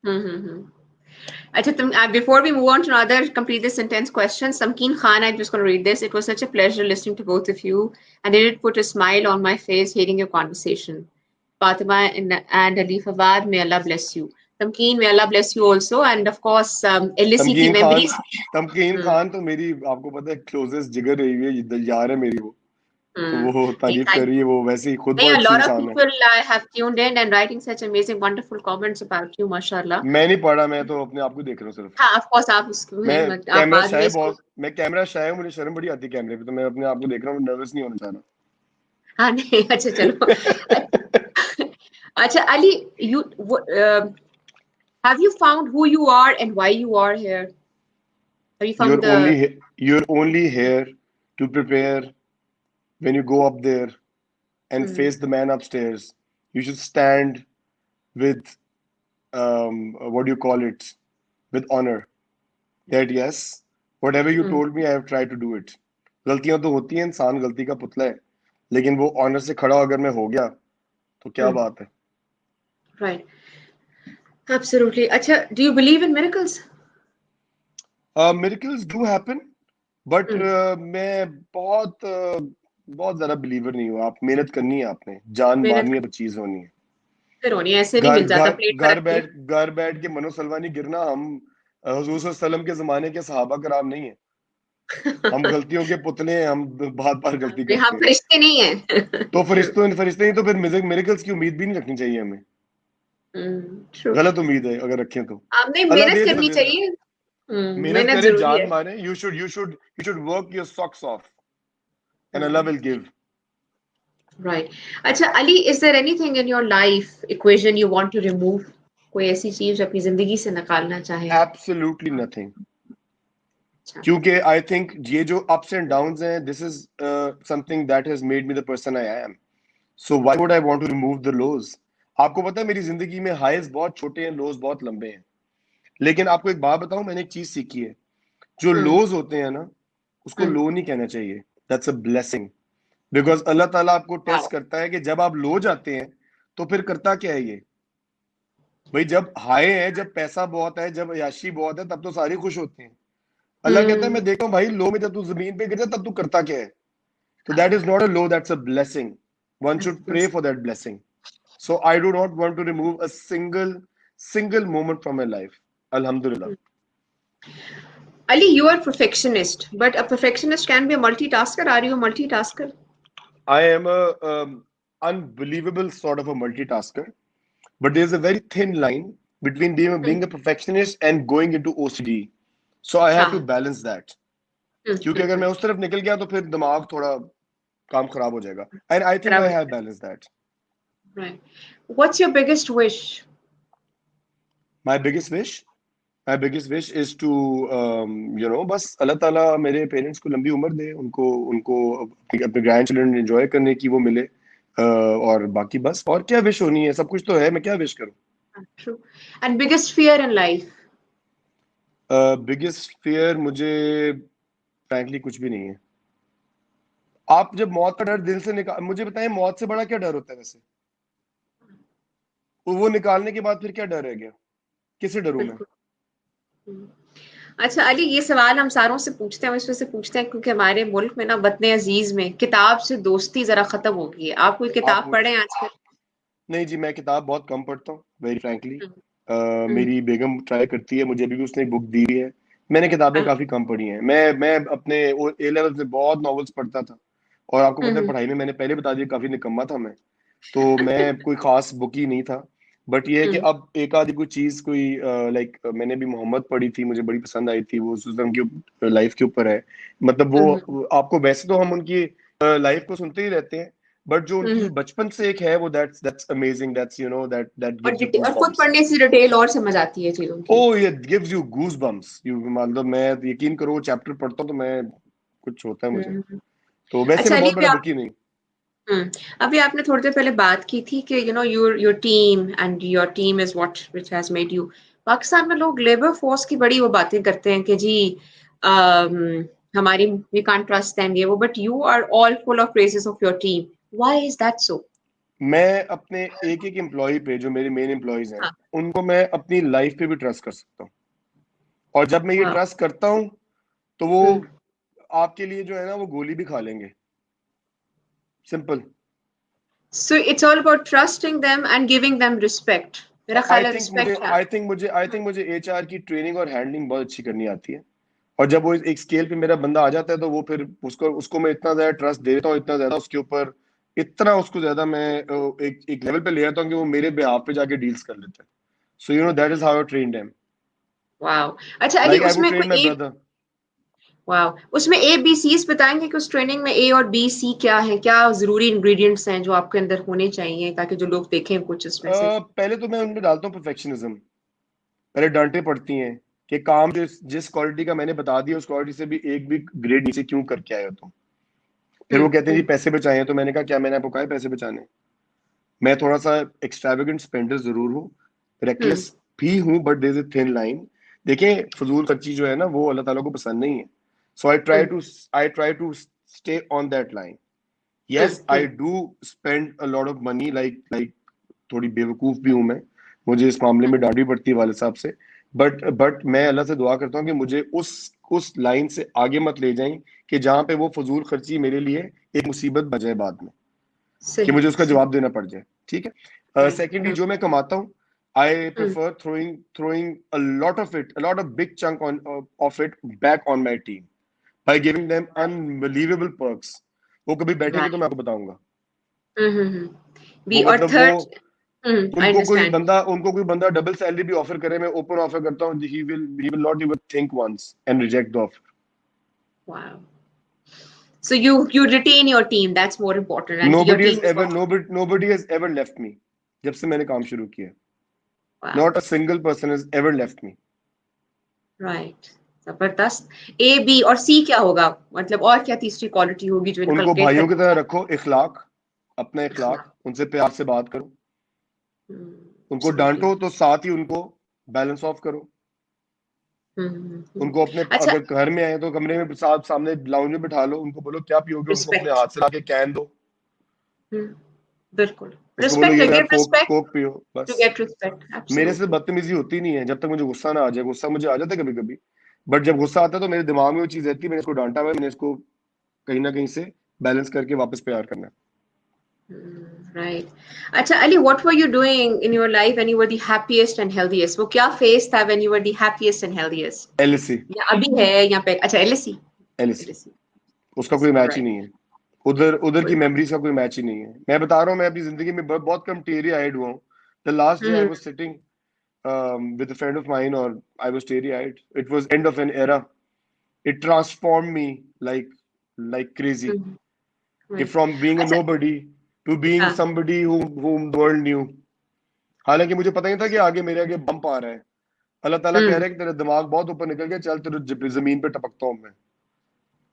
Mm-hmm. Before we move on to another complete this sentence question, Samkeen Khan, I'm just going to read this. It was such a pleasure listening to both of you, and it did put a smile on my face hearing your conversation. Fatima and Ali Fawad, may Allah bless you. Samkeen, may Allah bless you also, and of course, LSE की Tamkeen Khan, memories. Tamkeen Hmm, Khan तो मेरी, आपको पता है, closest जिगर रही हुई है, यार है मेरी वो। तो hmm. वो तारीफ कर Thank रही है, वो वैसे ही खुद you. बहुत A अच्छी lot of इंसान है। people have tuned in and writing such amazing, wonderful comments about you, mashallah. मैं नहीं पढ़ा, मैं तो अपने आप को देख रहा हूँ सिर्फ। हाँ, of course, आप उसमें मैं आप कैमरा बाद में शाय इसको। बहुत, मैं कैमरा शाय हूँ, मुझे शर्म बड़ी आती है कैमरे पे, तो मैं अपने आप को देख रहा हूँ, नर्वस नहीं होना चाह हाँ नहीं, अच्छा चलो। रहा। अच्छा Ali, have you found who you are and why you are here? Have you found You're the? you're only here to prepare when you go up there and Hmm, face the man upstairs. You should stand with what do you call it? With honor. That yes, whatever you hmm, told me, I have tried to do it. गलतियां तो होती हैं, इंसान गलती का पुतला है, लेकिन वो ऑनर से खड़ा अगर मैं हो गया तो क्या hmm. बात है। Right. Absolutely. Acha, do you believe in miracles? Miracles do happen, but Hmm. मैं बहुत ज्यादा बिलीवर नहीं हूँ। आप मेहनत करनी है, आपने जान मेहनत मारनी है, तो चीज होनी है। फिर होनी है, ऐसे नहीं घर मिल जाता घर प्लेट पर रख के। घर बैठ के मनोसलवा नहीं गिरना। हम हुजूर सल्लल्लाहु अलैहि वसल्लम के जमाने के सहाबा कराम नहीं है। हम गलतियों के पुतले हैं, हम बार बार गलती हम करते हैं। फरिश्ते नहीं हैं। तो True. फरिश्ते नहीं तो फिर मिरेकल्स की उम्मीद भी नहीं रखनी चाहिए हमें। True. गलत उम्मीद है अगर रखें तो। आपने अल्लाह मेहनत दे दे तो करनी दे दे। चाहिए। मेहनत मेहनत करें, जरूरी जान है। मारे। You should work your socks of and Allah Hmm. Will give. Right. अच्छा Ali, is there anything in your life equation you want to remove? कोई ऐसी चीज जो अपनी जिंदगी से निकालना चाहे? Absolutely nothing. अच्छा। क्योंकि आई थिंक ये जो अप्स एंड डाउन्स हैं, this is something that has made me the person I am. So why would I want to remove the lows? आपको पता है मेरी जिंदगी में हाईज बहुत छोटे हैं, लोज बहुत लंबे हैं, लेकिन आपको एक बात बताऊं, मैंने एक चीज सीखी है, जो हम्म लोज होते हैं ना उसको हम्म लो नहीं कहना चाहिए, दैट्स अ ब्लेसिंग। बिकॉज अल्लाह ताला आपको टेस्ट वाओ करता है कि जब आप लो जाते हैं तो फिर करता क्या है ये, भाई जब हाई है, जब पैसा बहुत है, जब अय्याशी बहुत है, तब तो सारे खुश होते हैं। अल्लाह कहता है मैं हम्म देखता हूँ भाई लो में जब तू जमीन पे गिरता तब तू करता क्या है। तो that is not a low, that's a blessing. One should pray for that blessing. So I do not want to remove a single moment from my life, अल्हम्दुलिल्लाह। Ali, you are perfectionist, but a perfectionist can be a multitasker. Are you a multitasker? I am a unbelievable sort of a multitasker, but there's a very thin line between being a perfectionist and going into OCD. So I have to हाँ balance that. क्योंकि अगर मैं उस तरफ निकल गया तो फिर दिमाग थोड़ा काम खराब हो जाएगा. And I think खराब I हो have जाता balanced that. है. Right. What's your biggest wish? My biggest wish, my biggest wish is to बस अल्लाह ताला मेरे पेरेंट्स को लंबी उम्र दे, उनको उनको अपने ग्रैंड चिल्ड्रन एंजॉय करने की वो मिले. और बाकी बस और क्या विश होनी है, सब कुछ तो है, मैं क्या विश करूं. True. And biggest fear in life? Biggest fear मुझे फ्रैंकली कुछ भी नहीं है. आप जब मौत का डर दिल से निकाल, मुझे बताएं मौत से बड़ा क्या डर होता है वैसे, वो निकालने के बाद फिर क्या डर रह गया, किससे डरूं मैं. बिल्कुल. हम्म. अच्छा अली, ये सवाल हम सारों से पूछते हैं, हम इसमें से पूछते हैं क्योंकि हमारे मुल्क में ना वतन अजीज में किताब से दोस्ती जरा खत्म हो गई है. आप कोई आप किताब पढ़े हैं आजकल? नहीं जी, मैं किताब बहुत कम पढ़ता हूँ वेरी फ्रैंकली. हम्म, हम्म, मेरी बेगम ट्राई करती है, मुझे अभी भी उसने बुक दी हुई है. मैंने किताबें हाँ, काफी कम पढ़ी हैं. मैं अपने ए लेवल में बहुत नॉवेल्स पढ़ता था, और आपको पता है हम्म, पढ़ाई में मैंने पहले बता दिया काफी निकम्मा था मैं. तो मैं कोई खास बुक ही नहीं था. बट ये है कि हम्म, अब एक आधी कोई चीज कोई लाइक मैंने भी मोहम्मद पढ़ी थी, मुझे बड़ी पसंद आई थी. वो सुल्तान की लाइफ के ऊपर है. मतलब हम्म, वो आपको वैसे तो हम उनकी लाइफ को सुनते ही रहते हैं, बट जो उनकी हम्म. जो बचपन से एक है वो that's amazing. That's that gives you और गूज खुद बम्प्स. पढ़ने से डिटेल और समझ आती है चीजों की. ओ ये gives you goose bumps. You मतलब मैं यकीन करो वो चैप्टर पढ़ता हूँ तो मैं कुछ होता है मुझे. हम्म. तो वैसे अच्छा मैं अली, बहुत बड़ा बुकी नहीं. हम्म, अभी आपने थोड़ी देर पहले बात की थी कि your team and your team is what which has made you. Pakistan में लोग लेबर फोर्स की बड़ी वो बातें करते हैं कि जी हमारी वी कांट ट्रस्ट देम ये वो, but you are all full of praises of your team. Why is that so? मैं अपने एक एक एम्प्लॉय पे, जो मेरे मेन एम्प्लॉयज हैं, हाँ. उनको मैं अपनी लाइफ पे भी ट्रस्ट कर सकता हूँ. और जब मैं ये वाह. ट्रस्ट करता हूँ तो वो आपके लिए जो है ना वो गोली भी खा लेंगे. Simple. So it's all about trusting them and giving them respect. मेरा आई ख्याल है थिंक मुझे रिस्पेक्ट है. एचआर की ट्रेनिंग और हैंडलिंग बहुत अच्छी करनी आती है. और जब वो एक स्केल पे मेरा बंदा आ जाता है तो वो फिर उसको उसको मैं इतना ज्यादा ट्रस्ट देता हूँ, इतना ज्यादा उसके ऊपर, इतना उसको ज्यादा मैं एक लेवल पे ले आता हूँ कि वो मेरे बिहाफ पे जाके डील्स कर लेता है. So that is how I trained him. वाह. अच्छा अली, लाइक आई वुड उसमें ट्रेन माय कोई एक, ब्रदर. वाह, उसमें ए बी सी बताएंगे कि उस ट्रेनिंग में ए और बी सी क्या है, क्या जरूरी इंग्रेडिएंट्स हैं जो आपके अंदर होने चाहिए ताकि जो लोग देखें कुछ इसमें से. पहले तो मैं उनमें डालता हूँ परफेक्शनिज्म. पहले डांटे पड़ती हैं कि काम जिस क्वालिटी का मैंने बता दिया उस क्वालिटी से भी एक भी ग्रेड नीचे क्यों करके आए हो तुम. फिर वो कहते हैं जी पैसे बचाए हैं, तो मैंने कहा क्या मैंने आपको कहा है पैसे बचाने. मैं थोड़ा सा एक्सट्रावेगेंट स्पेंडर जरूर हूँ, हम्म रेकलेस भी हूँ, but there is a thin line. देखें फजूल खर्ची जो है ना वो अल्लाह ताला को पसंद नहीं है. So hmm I try to stay on that line. Yes hmm. I do spend a lot of money, like थोड़ी बेवकूफ भी हूं मैं. मुझे इस मामले में डांट भी पड़ती है वाले साहब से. बट मैं अल्लाह से दुआ करता हूँ कि मुझे उस लाइन से आगे मत ले जाएं कि जहां पे वो फजूल खर्ची मेरे लिए एक मुसीबत बजाए बाद में, कि सही मुझे उसका सही. जवाब देना पड़ जाए. ठीक है. राइट. सेकेंडली जो मैं कमाता हूँ, I hmm. Prefer throwing a lot of big chunk of it back on my team by giving them unbelievable perks. वो कभी बैठेंगे तो राइट. मैं आपको बताऊंगा. हम्म. बी वो और मतलब वो थर्ड. I understand. उनको कोई बंदा डबल सैलरी भी ऑफर करे, मैं ओपन ऑफर करता हूँ, he will not even think once and reject the offer. Wow. So you retain your team. That's more important, and your Nobody has team is ever what. nobody has ever left me जब से मैंने काम शुरू किया. Wow. Not a single person has ever left me. Right. जबरदस्त. A B और सी क्या होगा, मतलब और क्या तीसरी क्वालिटी होगी जो उनको इनकलकेट भाइयों की करनी तरह चाहिए? रखो, इखलाक, अपना इखलाक, इखलाक. उनसे प्यार से बात करो. उनको Absolutely. डांटो तो साथ ही उनको बैलेंस ऑफ करो। उनको अपने, अच्छा, अगर घर में आए तो कमरे में साथ सामने लाउंज में बिठा लो, उनको बोलो क्या पियोगे, उनको अपने respect. हाथ से लाके कैन दो, बिल्कुल, उसको बोलो respect ये to यार give कोक respect कोक पियो to बस। get respect. मेरे से Absolutely. बदतमीजी होती नहीं है जब तक मुझे गुस्सा ना आ जाए। गुस्सा मुझे आ जाता है कभी कभी, बट जब गुस्सा आता है तो मेरे दिमाग में वो चीज रहती है, मैंने इसको डांटा हुआ है, मैंने इसको कहीं ना कहीं से बैलेंस करके वापस प्यार करना है। Right. अच्छा Ali, what were you doing in your life when you were the happiest and healthiest? वो क्या phase था when you were the happiest and healthiest? LSC. या अभी है या पे? अच्छा, LSE. LSC LSE. उसका कोई All मैच ही right. नहीं है। उधर उधर की कोई बात मेमोरीज का कोई मैच ही नहीं है। मैं बता रहा हूँ, मैं अपनी जिंदगी में बहुत कम टेरी आइड हुआ हूँ। द लास्ट डे आई नहीं। Was sitting with a friend of mine, or I was teary-eyed. It was end of an era. It transformed me like crazy. If Right. from being a अच्छा, nobody to being हाँ. somebody whom the world knew. हालांकि मुझे पता नहीं था कि आगे मेरे आगे बम्प आ रहा है। अल्लाह ताला कह रहा है कि तेरा दिमाग बहुत ऊपर निकल गया, चल तेरे जमीन पे टपकता हूँ मैं।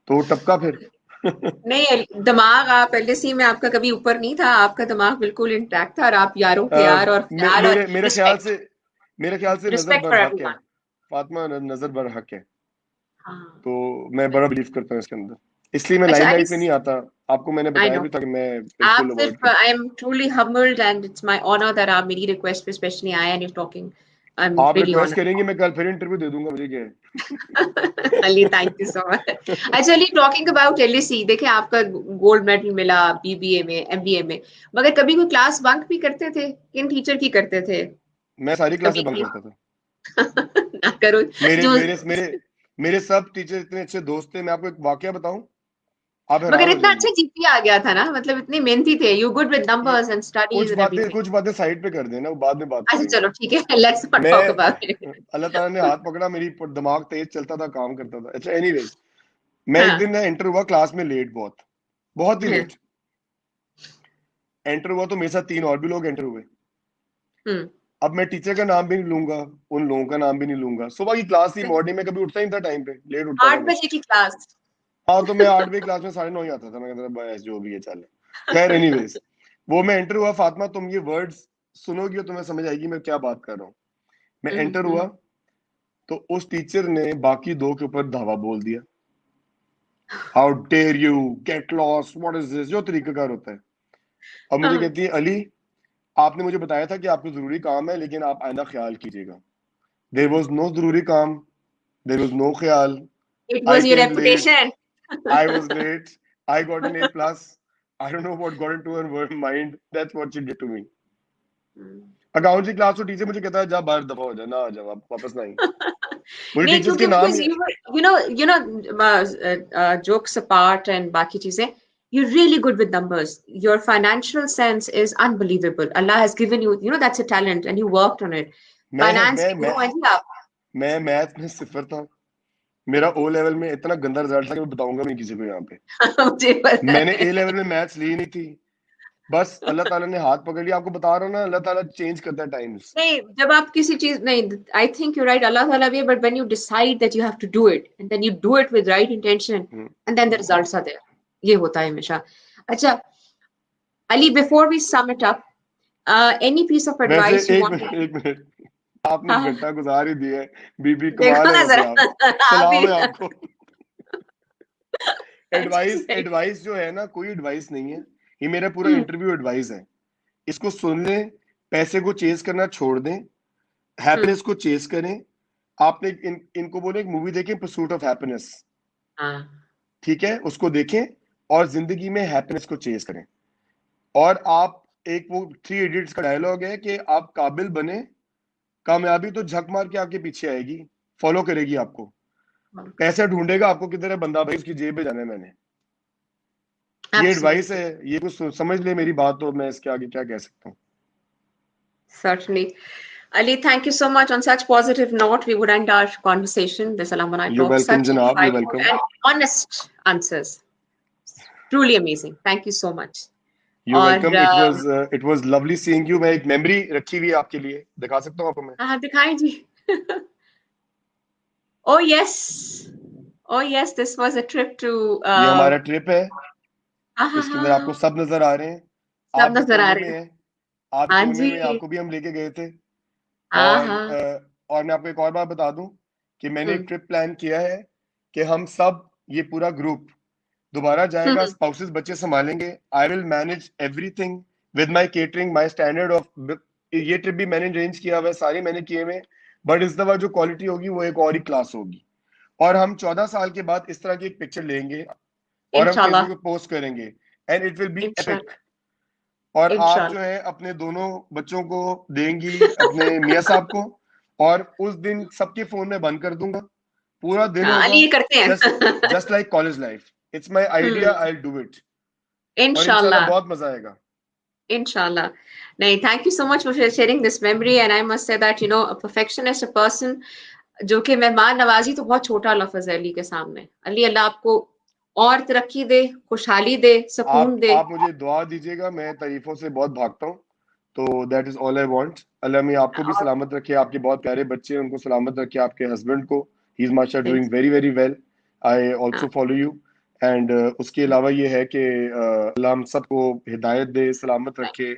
तो वो टपका फिर। नहीं, दिमाग आप LSE में आपका कभी ऊपर नहीं था, आपका दिमाग बिल्कुल इंटैक्ट था और आप यारों के यार और प्यार और मेरे रिस्पेक्ट, मेरे ख्याल से नजर रिस्पेक्ट फॉर बरहक है। एवरीवन. फातिमा, नजर बरहक है। हाँ. तो मैं बड़ा बिलीव करता हूँ इसके अंदर, इसलिए मैं अच्छा अली, लाइमलाइट में नहीं आता। आपको मैंने आई बताया नो भी था कि मैं आप बिल्कुल अवॉइड सिर्फ, करता I am truly humbled and it's my honor that आप मेरी रिक्वेस्ट पे स्पेशली आए and you're talking. I'm हूँ। आप really रिक्वेस्ट honored. करेंगे, मैं कल फिर इंटरव्यू दे दूंगा, मुझे क्या Ali, thank you so much. है। अच्छा अली, टॉकिंग अबाउट LSE, देखिए आपका गोल्ड मेडल मिला BBA में, MBA में, मगर कभी कोई क्लास बंक भी करते थे? किन टीचर की करते थे? मैं सारी कभी क्लासें बंक की? करता था। ना करो. मेरे जो मेरे मेरे मेरे सब टीचर इतने अच्छे दोस्त थे। मैं आपको एक वाकया बताऊं, आप मगर हैरान हो इतना जाएंगे। अच्छा GPA आ गया था ना, मतलब इतने मेहनती थे, यू गुड विद ये numbers and studies and everything. कुछ बातें साइड पे कर देना, वो बाद में बात अच्छा करेंगे। चलो ठीक है, लेट्स नॉट मैं टॉक अबाउट इट. अल्लाह ताला ने हाथ पकड़ा, मेरी दिमाग तेज चलता था, काम करता था। अच्छा एनीवेज, मैं एक हाँ. दिन एंटर हुआ क्लास में लेट, बहुत ही हाँ. लेट एंटर हुआ। तो मेरे साथ तीन और भी लोग एंटर हुए। हम्म. अब मैं टीचर का नाम भी नहीं लूंगा, उन लोगों का नाम भी नहीं लूंगा। सुबह की क्लास थी, मॉर्निंग में कभी उठता ही नहीं था टाइम पे, लेट उठता था आठ मैं। बजे की क्लास. हाँ तो मैं 8वीं क्लास में 9:30 ही आता था। मैं कहता था बस जो भी है चल। खैर एनीवेज, वो मैं एंटर हुआ। फातिमा तुम ये वर्ड्स सुनोगी तो तुम्हें समझ आएगी मैं क्या बात कर रहा हूँ। मैं एंटर हम्म. हुआ तो उस टीचर ने बाकी दो के ऊपर धावा बोल दिया। How dare you, get lost, what is this, जो तरीकाकार होता है। अब मुझे हाँ. कहती है अली, आपने मुझे बताया था कि आपको जरूरी काम है, लेकिन आप आइंदा ख्याल कीजिएगा। देयर वाज नो जरूरी काम, देयर वाज नो ख्याल। It I was your came late, reputation. I was late, I got an A plus. I don't know what got into her mind. That's what she did to me. Account की class तो teacher मुझे कहता है जा बाहर दफा हो जा, ना आ जा वापस ना आई। मुझे नहीं, टीचर्स क्योंकि के नाम बिकॉज जोक्स अपार्ट एंड बाकी चीजें, you're really good with numbers. Your financial sense is unbelievable. Allah has given you, that's a talent and you worked on it. मैं Finance मैं के मैं गुरु हैं जी आप. मैं मैथ में सिफर था। मेरा ओ लेवल में इतना गंदा रिजल्ट था कि मैं बताऊंगा नहीं किसी को यहाँ पे। मुझे पता मैंने है. ए लेवल में मैथ्स ली नहीं थी, बस अल्लाह ताला ने हाथ पकड़ लिया। आपको बता रहा हूँ ना, अल्लाह ताला चेंज करता है टाइम्स। नहीं, जब आप किसी चीज नहीं, I think you right, Allah ताला भी, but when you decide that you have to do it and then you do it with right intention and then the results are there. ये होता है हमेशा. अच्छा Ali, before we sum it up, any piece of वैसे advice you want to. एक minute, आपने हाँ, घंटा गुजार ही दिया है। बीबी देखो कमाल है ना वैसे आप। जरा. आप सलाम ही. है आपको। That's advice right. एडवाइस जो है ना, कोई एडवाइस नहीं है। ये मेरा पूरा हम्म. इंटरव्यू एडवाइस है। इसको सुन लें, पैसे को चेज करना छोड़ दें, हम्म. हैप्पीनेस को चेज करें। आपने इनको बोले एक मूवी देखें, परसूट ऑफ हैप्पीनेस, हाँ. ठीक है, उसको देखें और जिंदगी में हैप्पीनेस को चेज करें। और आप, एक वो थ्री इडियट्स का डायलॉग है कि आप काबिल बने, कामयाबी तो झक मार के आपके पीछे आएगी, फॉलो करेगी आपको। पैसा ढूंढेगा आपको किधर है बंदा, भाई उसकी जेब में जाना है मैंने। ये एडवाइस Absolutely. है, ये कुछ समझ ले मेरी बात, तो मैं इसके आगे क्या कह सकता हूँ। Certainly. Ali, thank you so much. On such positive note, we would end our conversation. This Alumni you Talk. Welcome Such जनाब, you insightful welcome. and honest answers. Truly amazing. Thank you so much. You are welcome. It was lovely seeing you. मैं एक memory रखी हुई है आपके लिए, दिखा सकता हूँ आपको मैं। हाँ, दिखाएं जी. Oh yes. Oh yes, this was a trip to ये हमारा ट्रिप है, हाँ हाँ इसके हाँ अंदर आपको हाँ, सब नजर आ रहे हैं। आप सब भी नजर आ कोने रहे में हैं. हैं, आपके हाँ उन्हें में जी। आपको भी हम लेके गए थे। हाँ और हाँ। और मैं आपको एक और बात बता दूं कि मैंने एक हम्म, ट्रिप प्लान किया है कि हम सब ये पूरा ग्रुप दोबारा जाएगा, हम्म, स्पाउसेस बच्चे संभालेंगे, I will manage everything with my catering, my standard of. ये ट्रिप भी मैंने अरेंज किया हुआ है, सारे मैंने किए हुए, बट इस दफा जो क्वालिटी होगी वो एक और ही क्लास होगी। और हम 14 साल के बाद इस तरह की एक पिक्चर लेंगे और हम इंशाल्लाह। फेसबुक पे पोस्ट करेंगे, and it will be epic. इंशाल्लाह। और आप जो इंशाल्लाह। है अपने दोनों बच्चों को देंगी अपने मियाँ साहब को, और उस दिन सबके फोन में बंद कर दूंगा, पूरा दिन हाँ, होगा अली ये करते जस्ट हैं। Just like college life. It's my idea, hmm. I do it. और इंशाल्लाह इंशाल्लाह। बहुत मजा आएगा। Inshallah. No, thank you so much for sharing this memory. And I must say that, a perfectionist, a person जो कि मेहमान नवाजी तो बहुत छोटा लफ्ज है अली के सामने। अली, अल्लाह आपको और तरक्की दे, खुशहाली दे, सुकून दे। आप मुझे दुआ दीजिएगा, मैं तारीफों से बहुत भागता हूँ, तो that is all I want. अल्लाह में आपको भी और सलामत रखे, आपके बहुत प्यारे बच्चे हैं उनको सलामत रखे, आपके हस्बैंड को, ही इज माशाल्लाह thanks. Doing very very well. I हाँ, आल्सो फॉलो यू। एंड उसके अलावा ये है कि अल्लाह हम सबको हिदायत दे, सलामत रखे,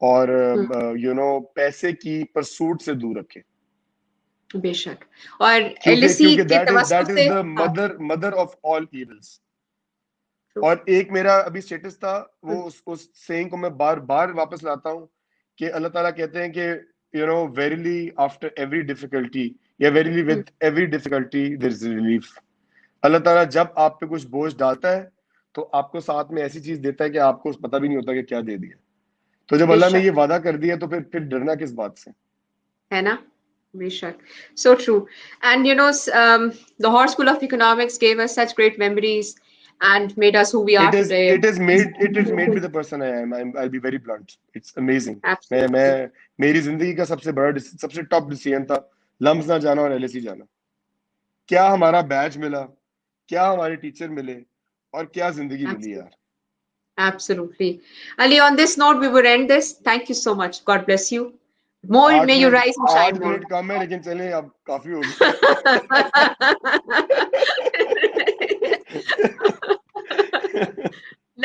और हम्म, पैसे की परसूट से दूर रखे, बेशक। और क्योंकि एलसी क्योंकि के दैट तवज्जुह इज से। द हाँ, mother of all evils. true. और एक मेरा अभी स्टेटस था, वो उस सेइंग को मैं बार बार वापस लाता हूँ कि अल्लाह ताला कहते हैं कि वेरीली आफ्टर एवरी डिफिकल्टी, या verily hmm, with every difficulty there is relief. अल्लाह ताला जब आप पे कुछ बोझ डालता है तो आपको साथ में ऐसी चीज देता है कि आपको पता भी नहीं होता कि क्या दे दिया। तो जब अल्लाह ने ये बेशक। वादा कर दिया तो फिर डरना किस बात से। है ना? बेशक। So true. And Lahore School of Economics gave us such great memories and made us who we are it is today. It is made it is made me the person I am. I be very blunt, it's amazing. मैं Absolutely. मेरी जिंदगी का सबसे top decision था lumps ना जाना और LAC जाना। क्या हमारा बैच मिला, क्या हमारे टीचर मिले, और क्या जिंदगी मिली Absolutely. यार। Absolutely. Ali, on this note, we would end this. Thank you so much. God bless you. More आठ may you minute rise and shine आठ more. मिनट कम है, लेकिन चले अब काफी हो गया।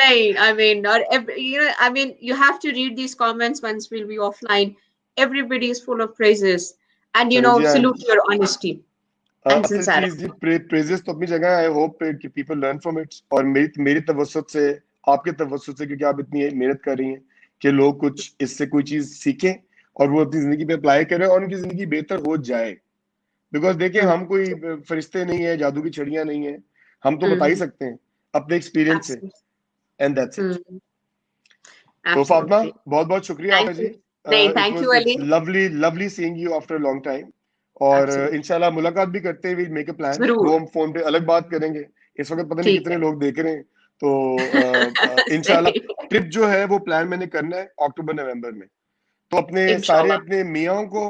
Nay, I mean, not every, I mean, you have to read these comments once we'll be offline. Everybody is full of praises, and चले जी, salute your honesty and असर sincerity. चीज जी, प्रेजेस तो अपनी जगह। आई होप कि people learn from it, और मेरी मेरी तवज्जुह से, आपके तवज्जुह से, क्योंकि आप इतनी मेहनत कर रही हैं कि लोग कुछ इससे कोई चीज सीखें और वो अपनी जिंदगी पे अप्लाई करें और उनकी जिंदगी बेहतर हो जाए। बिकॉज देखिए, Hmm. हम कोई फरिश्ते नहीं है, जादू की छड़ियां नहीं है, हम तो बता ही Hmm. सकते हैं अपने एक्सपीरियंस से, Absolutely. And that's it. Hmm. तो फातिमा, Absolutely. बहुत बहुत शुक्रिया आपका Thank जी। you. Nay, thank you, it's Ali. Lovely lovely seeing you after long time. और Absolutely. इंशाल्लाह मुलाकात भी करते हैं, मेक अ प्लान, जरूर। वो हम फोन पे अलग बात करेंगे। इस वक्त पता नहीं ठीक कितने है। लोग देख रहे हैं, तो इंशाल्लाह नहीं, ट्रिप जो है वो प्लान मैंने करना है अक्टूबर नवंबर में। तो अपने सारे इंशाल्लाह। अपने मियाओं को,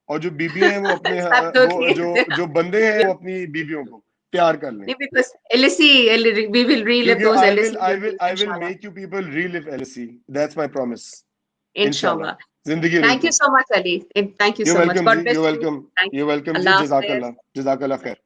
और जो बीबियां हैं वो अपने सब तो वो जो ठीक जो बंदे हैं वो अपनी बीवियों को प्यार कर लें। नहीं, because LSE, we will relive क्योंकि those I will LSE I will memories, I will inshallah. Make you people relive LSC, that's my promise. इंशाल्लाह, Inshallah. जिंदगी रही Thank you तो। so much, Ali. Thank you you so much. Welcome जी, God bless you you. Welcome, Thank you you. Welcome जी। Allah Hafiz. जजाकल्लाह, जजाकल्लाह खैर।